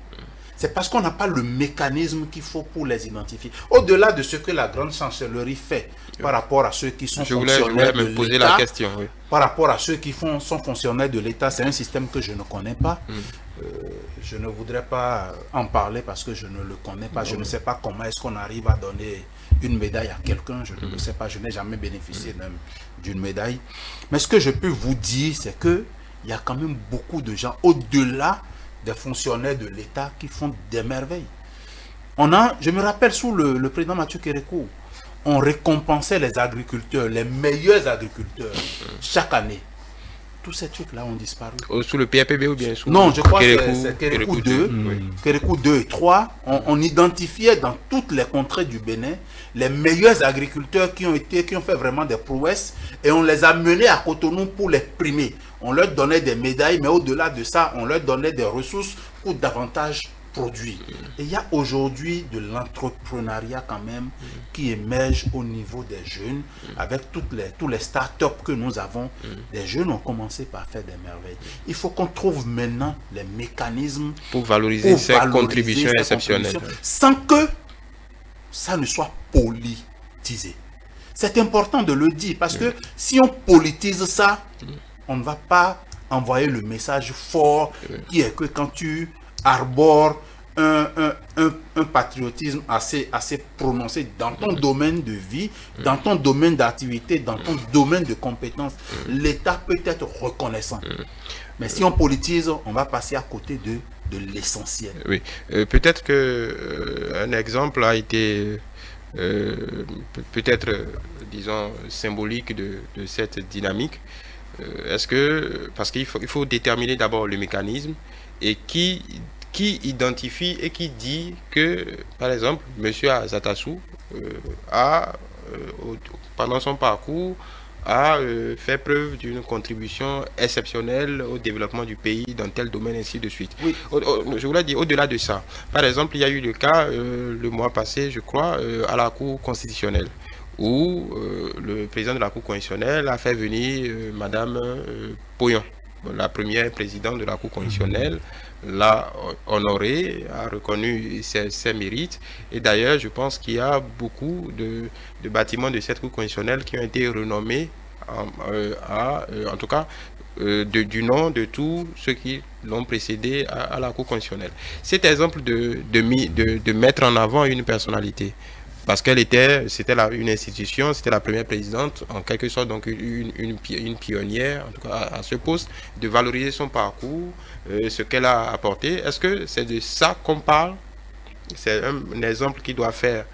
C'est parce qu'on n'a pas le mécanisme qu'il faut pour les identifier. Au-delà de ce que la grande chancellerie fait par rapport à ceux qui sont fonctionnaires de l'État, par rapport à ceux qui sont fonctionnaires de l'État, c'est un système que je ne connais pas. Je ne voudrais pas en parler parce que je ne le connais pas. Je ne sais pas comment est-ce qu'on arrive à donner une médaille à quelqu'un. Je ne le sais pas. Je n'ai jamais bénéficié d'une médaille. Mais ce que je peux vous dire, c'est qu'il y a quand même beaucoup de gens au-delà des fonctionnaires de l'État qui font des merveilles. Je me rappelle sous le président Mathieu Kérékou, on récompensait les agriculteurs, les meilleurs agriculteurs, chaque année. Tous ces trucs-là ont disparu. Sous le PAPB ou bien sous Non, je crois que c'est Kérékou 2, Kérékou 2 et 3. On identifiait dans toutes les contrées du Bénin les meilleurs agriculteurs qui ont fait vraiment des prouesses et on les a menés à Cotonou pour les primer. On leur donnait des médailles, mais au-delà de ça, on leur donnait des ressources pour davantage produire. Et il y a aujourd'hui de l'entrepreneuriat quand même qui émerge au niveau des jeunes, avec tous les startups que nous avons. Les jeunes ont commencé par faire des merveilles. Il faut qu'on trouve maintenant les mécanismes pour valoriser ces contributions exceptionnelles. Sans que ça ne soit politisé. C'est important de le dire, parce que si on politise ça, on ne va pas envoyer le message fort qui est que quand tu arbores un patriotisme assez prononcé dans ton domaine de vie, dans ton domaine d'activité, dans ton domaine de compétences, l'État peut être reconnaissant. Mais si on politise, on va passer à côté de l'essentiel. Oui, peut-être qu'un exemple a été peut-être, disons, symbolique de cette dynamique. Est-ce que, parce qu'il faut déterminer d'abord le mécanisme et qui identifie et qui dit que, par exemple, M. Azatassou pendant son parcours, a fait preuve d'une contribution exceptionnelle au développement du pays dans tel domaine, ainsi de suite. Oui. Je voulais dire, au-delà de ça, par exemple, il y a eu le cas, le mois passé, je crois, à la Cour constitutionnelle, où le président de la Cour constitutionnelle a fait venir Madame Poyon, la première présidente de la Cour constitutionnelle, l'a honorée, a reconnu ses mérites. Et d'ailleurs, je pense qu'il y a beaucoup de bâtiments de cette Cour constitutionnelle qui ont été renommés, en tout cas, du nom de tous ceux qui l'ont précédé à la Cour constitutionnelle. Cet exemple de mettre en avant une personnalité, parce c'était une institution, c'était la première présidente, en quelque sorte, donc une pionnière, en tout cas à ce poste, de valoriser son parcours, ce qu'elle a apporté. Est-ce que c'est de ça qu'on parle? C'est un exemple qui doit faire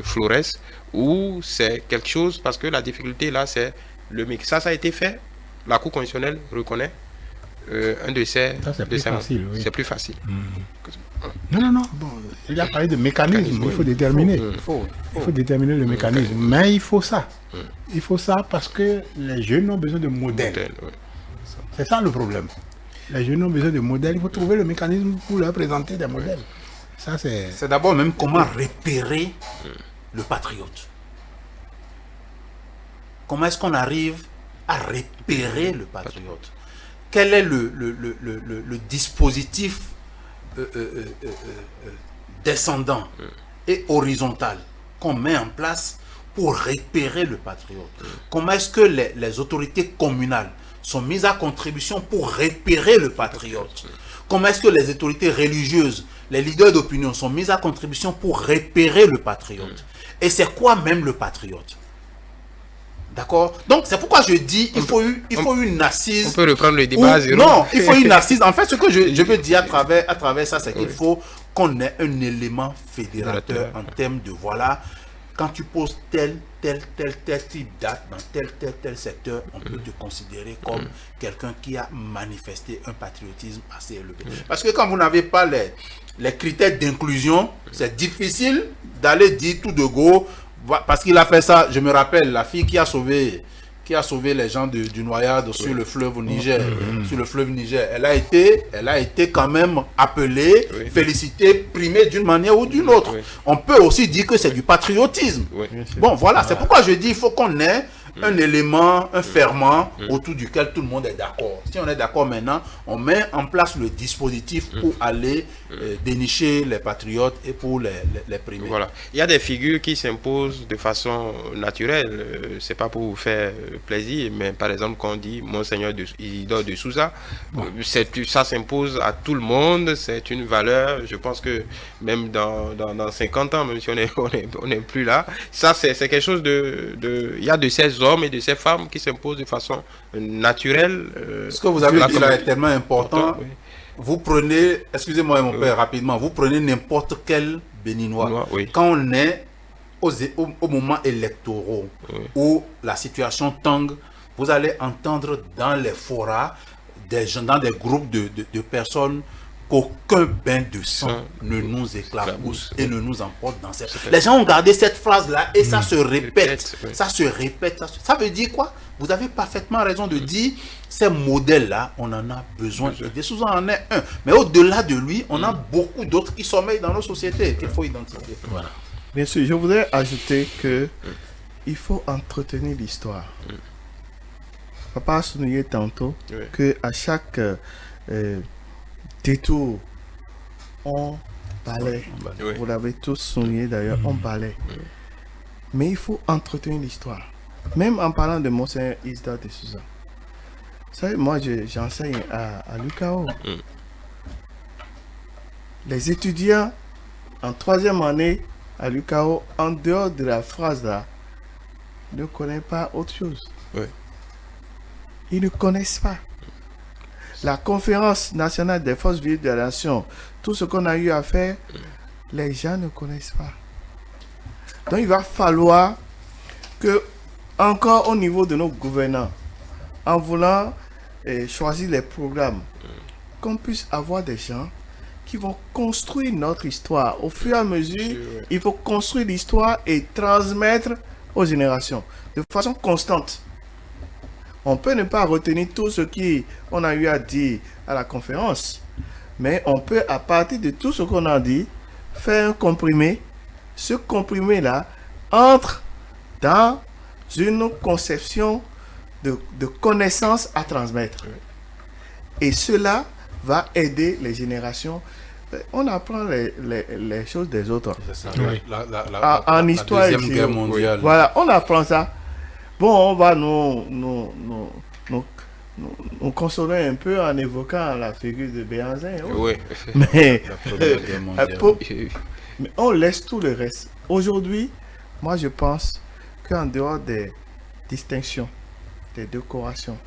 Flores, ou c'est quelque chose, parce que la difficulté là, c'est le mix. Ça a été fait, la Cour constitutionnelle reconnaît un de ces... C'est plus facile, oui. C'est plus facile. Non. Bon, il a parlé de mécanisme. Il faut déterminer. Il faut déterminer le mécanisme. Mais il faut ça. Il faut ça parce que les jeunes ont besoin de modèles. C'est ça le problème. Les jeunes ont besoin de modèles. Il faut trouver le mécanisme pour leur présenter des modèles. Ça, c'est d'abord même comment repérer le patriote. Comment est-ce qu'on arrive à repérer le patriote? Quel est le dispositif descendant et horizontal qu'on met en place pour repérer le patriote? Comment est-ce que les autorités communales sont mises à contribution pour repérer le patriote? Comment est-ce que les autorités religieuses, les leaders d'opinion sont mis à contribution pour repérer le patriote? Et c'est quoi même le patriote? D'accord? Donc, c'est pourquoi je dis il faut une assise. On peut reprendre le débat. Non, il faut une assise. En fait, ce que je veux dire à travers ça, c'est qu'il faut qu'on ait un élément fédérateur en termes de voilà, quand tu poses tel type d'acte dans tel secteur, on peut te considérer comme quelqu'un qui a manifesté un patriotisme assez élevé. Parce que quand vous n'avez pas les critères d'inclusion, c'est difficile d'aller dire tout de go. Parce qu'il a fait ça, je me rappelle, la fille qui a sauvé les gens du noyade sur le fleuve Niger. Sur le fleuve Niger, elle a été quand même appelée, félicitée, primée d'une manière ou d'une autre. On peut aussi dire que c'est du patriotisme. Bon, voilà, c'est pourquoi je dis il faut qu'on ait un élément, un ferment autour duquel tout le monde est d'accord. Si on est d'accord maintenant, on met en place le dispositif pour aller dénicher les patriotes et pour les primer. Voilà. Il y a des figures qui s'imposent de façon naturelle. C'est pas pour vous faire plaisir, mais par exemple, quand on dit Monseigneur Isidore de Souza, ça s'impose à tout le monde. C'est une valeur. Je pense que même dans 50 ans, même si on n'est plus là, ça c'est quelque chose il y a de ces hommes et de ces femmes qui s'imposent de façon naturelle. Ce que vous avez dit là est tellement important. Vous prenez, excusez-moi mon père, rapidement, vous prenez n'importe quel Béninois. Quand on est au moment électoraux où la situation tangue, vous allez entendre dans les forats des gens, dans des groupes de personnes, qu'aucun bain de sang ne nous éclabousse et ne nous emporte dans cette... Les gens ont gardé cette phrase-là et ça se répète. Ça se répète. Ça veut dire quoi? Vous avez parfaitement raison de dire, ces modèles-là, on en a besoin. Des Souza en est un. Mais au-delà de lui, on a beaucoup d'autres qui sommeillent dans nos sociétés qu'il faut identifier. Voilà. Bien sûr, je voudrais ajouter que il faut entretenir l'histoire. Papa a souligné tantôt que à chaque détour, on balaie. Vous l'avez tous souligné d'ailleurs, on balaie. Mais il faut entretenir l'histoire. Même en parlant de Monseigneur Isidore de Souza. Vous savez, moi j'enseigne à l'UCAO. Les étudiants en 3e année à l'UCAO, en dehors de la phrase là, ne connaissent pas autre chose. Ils ne connaissent pas. La conférence nationale des forces vives de la nation, tout ce qu'on a eu à faire, les gens ne connaissent pas. Donc il va falloir que, encore au niveau de nos gouvernants, en voulant choisir les programmes, qu'on puisse avoir des gens qui vont construire notre histoire. Au fur et à mesure, il faut construire l'histoire et transmettre aux générations de façon constante. On peut ne pas retenir tout ce qu'on a eu à dire à la conférence, mais on peut, à partir de tout ce qu'on a dit, faire un comprimé. Ce comprimé-là entre dans une conception de connaissances à transmettre. Et cela va aider les générations. On apprend les choses des autres. En histoire, Deuxième Guerre mondiale. Voilà, on apprend ça. Bon, on va nous consoler un peu en évoquant la figure de Béhanzin. Mais on laisse tout le reste. Aujourd'hui, moi je pense qu'en dehors des distinctions, des décorations,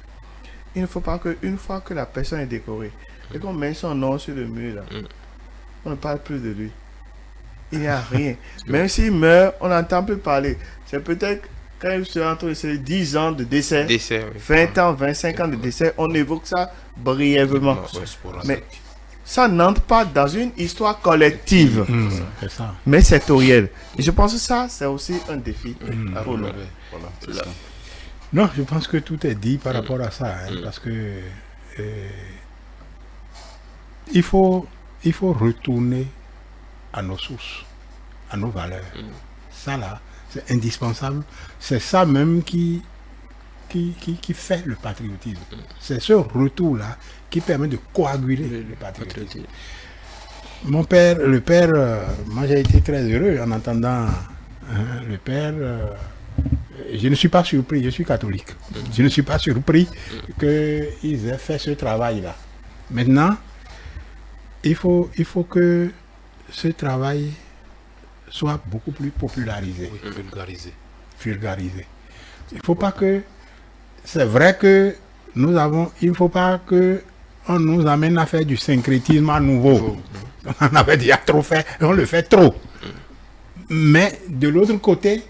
il ne faut pas qu'une fois que la personne est décorée et qu'on met son nom sur le mur, là, on ne parle plus de lui. Il n'y a rien. Même s'il meurt, on n'entend plus parler. C'est peut-être quand il sera entre ces 10 ans de décès, 20 ans, 25 ans de décès, on évoque ça brièvement. Mais ça n'entre pas dans une histoire collective, mais sectorielle. Et je pense que ça, c'est aussi un défi pour nous. Non, je pense que tout est dit par rapport à ça, parce que il faut retourner à nos sources, à nos valeurs. Ça là, c'est indispensable. C'est ça même qui fait le patriotisme. C'est ce retour-là qui permet de coaguler le patriotisme. Mon père, moi j'ai été très heureux en entendant le père. Je ne suis pas surpris, je suis catholique. Je ne suis pas surpris qu'ils aient fait ce travail-là. Maintenant, il faut que ce travail soit beaucoup plus popularisé. Oui, vulgarisé. Vulgarisé. Il faut pas que... C'est vrai que il ne faut pas que on nous amène à faire du syncrétisme à nouveau. On en avait déjà trop fait, et on le fait trop. Mais de l'autre côté,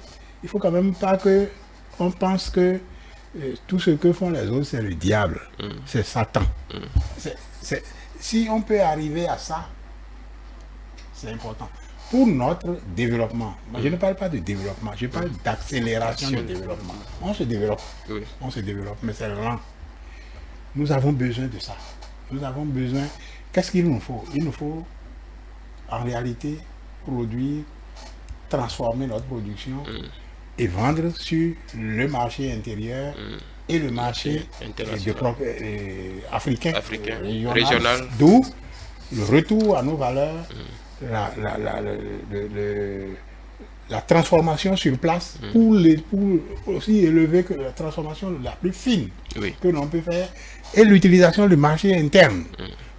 il faut quand même pas que on pense que tout ce que font les autres, c'est le diable, c'est Satan. Si on peut arriver à ça, c'est important. Pour notre développement, moi, je ne parle pas de développement, je parle d'accélération du développement. On se développe, mais c'est lent. Nous avons besoin de ça. Nous avons besoin... Qu'est-ce qu'il nous faut? Il nous faut, en réalité, produire, transformer notre production et vendre sur le marché intérieur et le marché africain, régional. D'où le retour à nos valeurs, la transformation sur place pour aussi élever que la transformation la plus fine que l'on peut faire et l'utilisation du marché interne.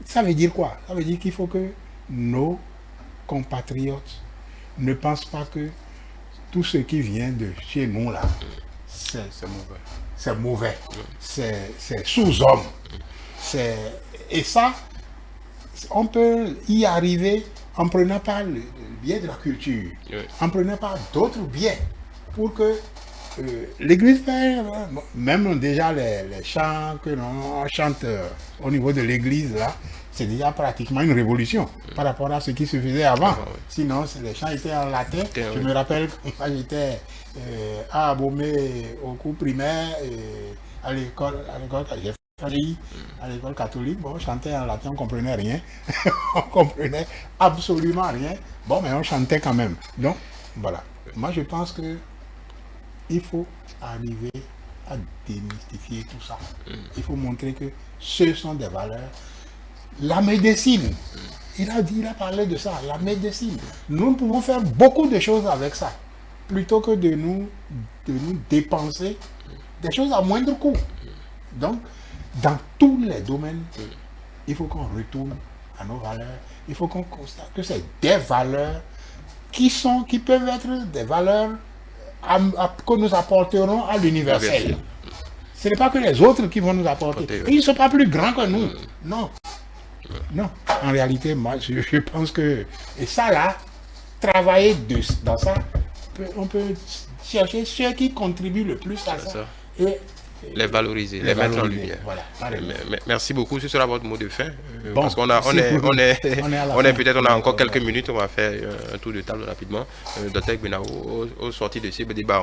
Ça veut dire quoi? Ça veut dire qu'il faut que nos compatriotes ne pensent pas que tout ce qui vient de chez nous là, c'est mauvais. C'est mauvais. C'est sous-homme. Et ça, on peut y arriver en prenant pas le biais de la culture, en prenant pas d'autres biais pour que l'église fait, même déjà les chants que l'on chante au niveau de l'église là, c'est déjà pratiquement une révolution par rapport à ce qui se faisait avant. Sinon, les chants étaient en latin. Je me rappelle quand j'étais à Abomey au cours primaire, à l'école à l'école catholique, bon, on chantait en latin, on ne comprenait rien. On comprenait absolument rien. Bon, mais on chantait quand même. Donc, voilà. Moi, je pense que il faut arriver à démystifier tout ça. Il faut montrer que ce sont des valeurs. La médecine, il a parlé de ça, la médecine. Nous pouvons faire beaucoup de choses avec ça, plutôt que de nous dépenser des choses à moindre coût. Donc, dans tous les domaines, il faut qu'on retourne à nos valeurs. Il faut qu'on constate que c'est des valeurs qui peuvent être des valeurs que nous apporterons à l'universel. Ce n'est pas que les autres qui vont nous apporter. Ils ne sont pas plus grands que nous. Non. Non. En réalité, moi, je pense que... Et ça, là, travailler dans ça, on peut chercher ceux qui contribuent le plus à ça. Et les valoriser, les mettre en lumière. Voilà. Merci beaucoup. Ce sera votre mot de fin. Bon, parce qu'on est peut-être, on a encore quelques minutes. On va faire un tour de table rapidement. Dr Gbenao, au sorti de ce débat,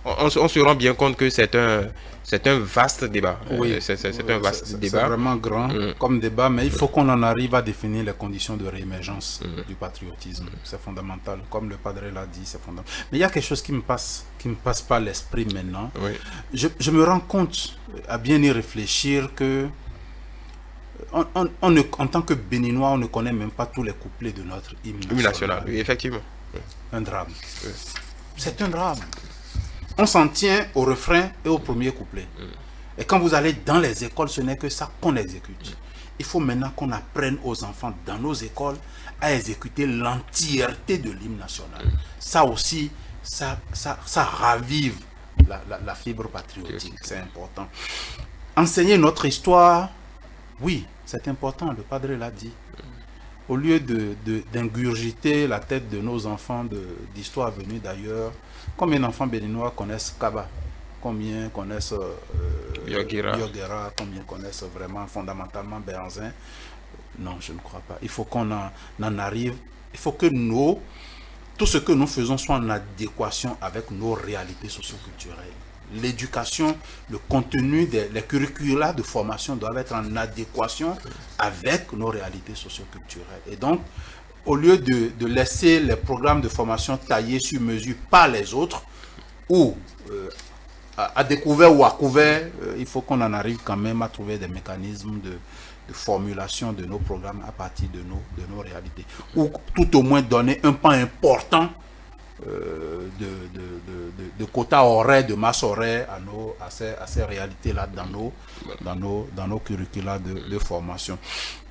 on se rend bien compte que c'est un vaste débat. Oui, c'est un vaste débat. C'est vraiment grand comme débat, mais il faut qu'on en arrive à définir les conditions de réémergence du patriotisme. C'est fondamental. Comme le padre l'a dit, c'est fondamental. Mais il y a quelque chose qui me passe par l'esprit maintenant. Oui. Je me rends compte, à bien y réfléchir, que en tant que Béninois, on ne connaît même pas tous les couplets de notre hymne national. Oui, effectivement. Un drame. Oui. C'est un drame. On s'en tient au refrain et au premier couplet. Et quand vous allez dans les écoles, ce n'est que ça qu'on exécute. Il faut maintenant qu'on apprenne aux enfants dans nos écoles à exécuter l'entièreté de l'hymne national. Ça aussi, ça ravive la fibre patriotique. C'est important. Enseigner notre histoire, oui, c'est important. Le padre l'a dit. Au lieu d'ingurgiter la tête de nos enfants d'histoire venue d'ailleurs, combien d'enfants béninois connaissent Kaba? Combien connaissent Yogera? Combien connaissent vraiment fondamentalement Béhanzin? Non, je ne crois pas. Il faut qu'on en arrive. Il faut que tout ce que nous faisons soit en adéquation avec nos réalités socio-culturelles. L'éducation, le contenu, les curricula de formation doivent être en adéquation avec nos réalités socio-culturelles. Et donc, au lieu de laisser les programmes de formation taillés sur mesure par les autres, ou à découvert ou à couvert, il faut qu'on en arrive quand même à trouver des mécanismes de formulation de nos programmes à partir de nos réalités. Ou tout au moins donner un pan important de quotas horaires, de masse horaire à ces réalités-là dans nos curricula de formation.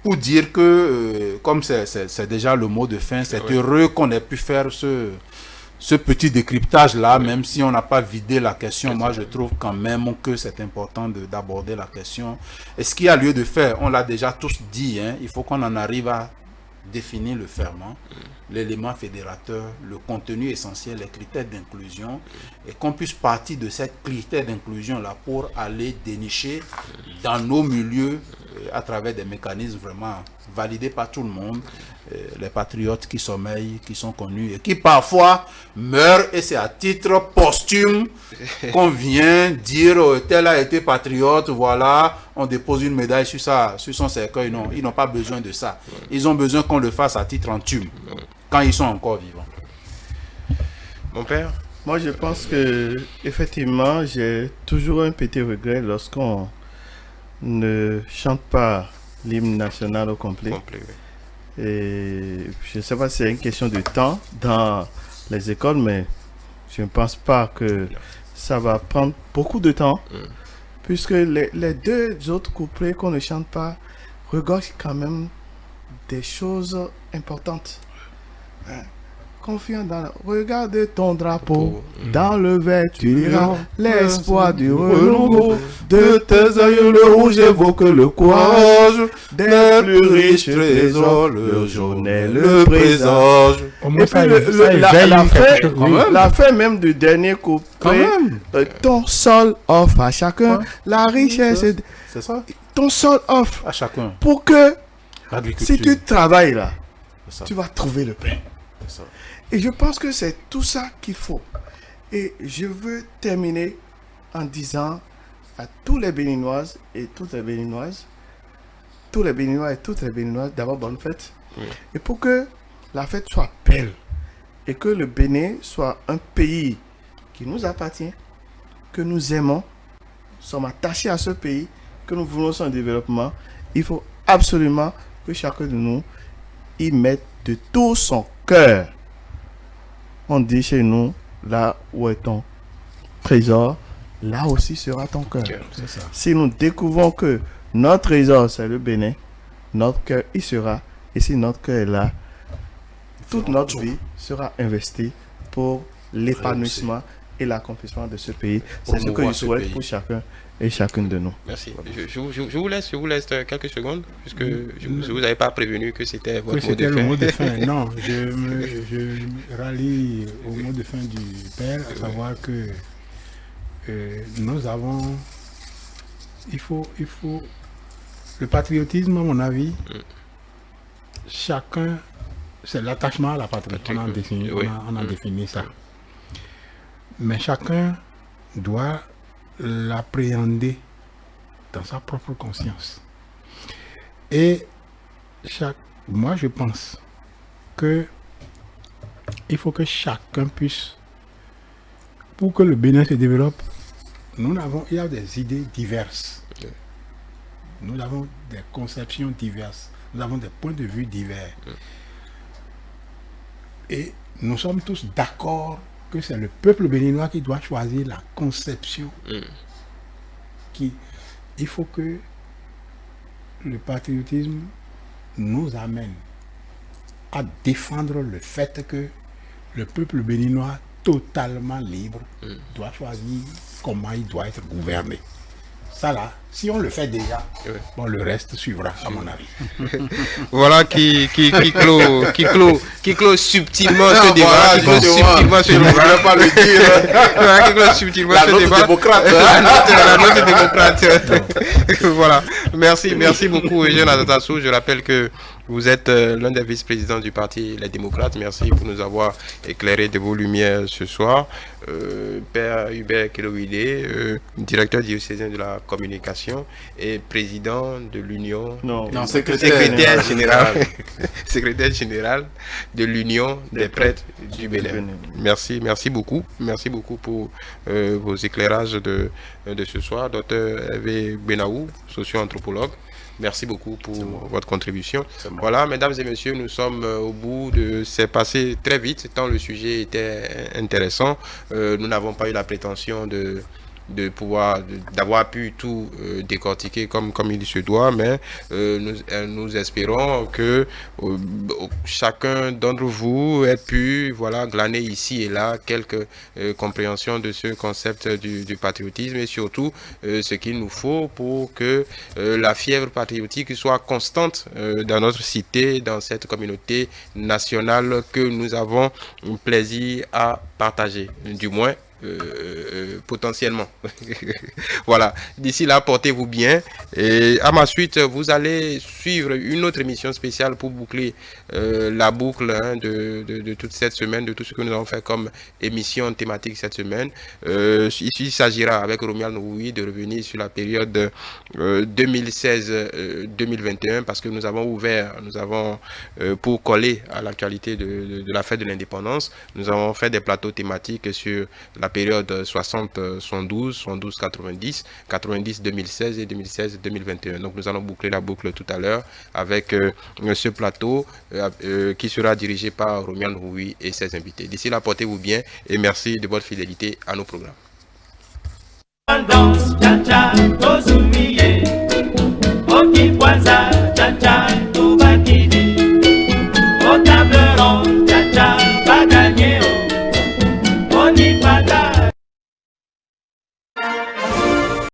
Pour dire que, comme c'est déjà le mot de fin, c'est heureux qu'on ait pu faire ce petit décryptage-là, même si on n'a pas vidé la question. Moi, je trouve quand même que c'est important d'aborder la question. Et ce qu'il y a lieu de faire, on l'a déjà tous dit, hein, il faut qu'on en arrive à définir le ferment, l'élément fédérateur, le contenu essentiel, les critères d'inclusion, et qu'on puisse partir de ces critères d'inclusion-là pour aller dénicher dans nos milieux, à travers des mécanismes vraiment validés par tout le monde, les patriotes qui sommeillent, qui sont connus et qui parfois meurent, et c'est à titre posthume qu'on vient dire tel a été patriote, voilà, on dépose une médaille sur son cercueil. Non, ils n'ont pas besoin de ça. Ils ont besoin qu'on le fasse à titre anthume, quand ils sont encore vivants. Mon père? Moi, je pense que, effectivement, j'ai toujours un petit regret lorsqu'on ne chante pas l'hymne national au complet. Et je ne sais pas si c'est une question de temps dans les écoles, mais je ne pense pas que ça va prendre beaucoup de temps, puisque les deux autres couplets qu'on ne chante pas regorgent quand même des choses importantes. Confiant dans regarde ton drapeau, dans le vert tu liras l'espoir du renouveau. De tes yeux le rouge évoque le courage des plus riches trésors, le jaune est le présage. Et puis la fin même du dernier couplet, ton sol offre à chacun la richesse. C'est ça. Ton sol offre à chacun. Pour que si tu travailles là, tu vas trouver le pain. Et je pense que c'est tout ça qu'il faut. Et je veux terminer en disant à tous les Béninoises et toutes les Béninoises, tous les Béninois et toutes les Béninoises, d'abord bonne fête. Oui. Et pour que la fête soit belle et que le Bénin soit un pays qui nous appartient, que nous aimons, sommes attachés à ce pays, que nous voulons son développement, il faut absolument que chacun de nous y mette de tout son cœur. On dit chez nous, là où est ton trésor, là aussi sera ton cœur. Si nous découvrons que notre trésor, c'est le Bénin, notre cœur y sera. Et si notre cœur est là, toute notre vie sera investie pour l'épanouissement et l'accomplissement de ce pays. C'est ce que je souhaite pour chacun et chacune de nous. Merci. Je vous laisse quelques secondes, puisque je ne vous avais pas prévenu que c'était votre mot de fin. Le mot de fin. Non, je me rallie au mot de fin du père, à savoir que nous avons... Il faut... Le patriotisme, à mon avis, chacun... C'est l'attachement à la patrie. On a défini ça. Mais chacun doit l'appréhender dans sa propre conscience. Et moi, je pense que il faut que chacun puisse, pour que le Bénin se développe, il y a des idées diverses. Nous avons des conceptions diverses. Nous avons des points de vue divers. Et nous sommes tous d'accord que c'est le peuple béninois qui doit choisir la conception. Il faut que le patriotisme nous amène à défendre le fait que le peuple béninois totalement libre doit choisir comment il doit être gouverné. Ça là, si on le fait déjà, bon, le reste suivra, à mon avis. Voilà qui clôt subtilement ce débat. Qui clôt subtilement ce débat. Je ne vais pas le dire. Qui clôt subtilement ce débat. La note démocrate. Voilà. Merci beaucoup, Eugène Azatassou. Je rappelle que vous êtes l'un des vice-présidents du parti Les Démocrates. Merci pour nous avoir éclairé de vos lumières ce soir. Père Hubert Keloïdé, directeur diocésain de la communication. formation et président de l'Union, secrétaire général, secrétaire général de l'Union des prêtres du Bénin. Merci beaucoup pour vos éclairages de ce soir, Dr Hervé Benaou, socio-anthropologue. Merci beaucoup pour votre contribution. Voilà, mesdames et messieurs, nous sommes au bout de... C'est passé très vite, tant le sujet était intéressant. Nous n'avons pas eu la prétention d'avoir pu tout décortiquer comme il se doit, mais nous espérons que chacun d'entre vous ait pu glaner ici et là quelques compréhensions de ce concept du patriotisme et surtout ce qu'il nous faut pour que la fièvre patriotique soit constante dans notre cité, dans cette communauté nationale que nous avons plaisir à partager, du moins potentiellement. Voilà, d'ici là, portez-vous bien et à ma suite vous allez suivre une autre émission spéciale pour boucler la boucle de toute cette semaine, de tout ce que nous avons fait comme émission thématique cette semaine. Ici il s'agira avec Romuald Nououi de revenir sur la période 2016-2021 parce que nous avons pour coller à l'actualité de la fête de l'indépendance, nous avons fait des plateaux thématiques sur la période 60-112, 112-90, 90-2016 et 2016-2021. Donc nous allons boucler la boucle tout à l'heure avec ce plateau qui sera dirigé par Romuald Nououi et ses invités. D'ici là, portez-vous bien et merci de votre fidélité à nos programmes. Danse, cha-cha,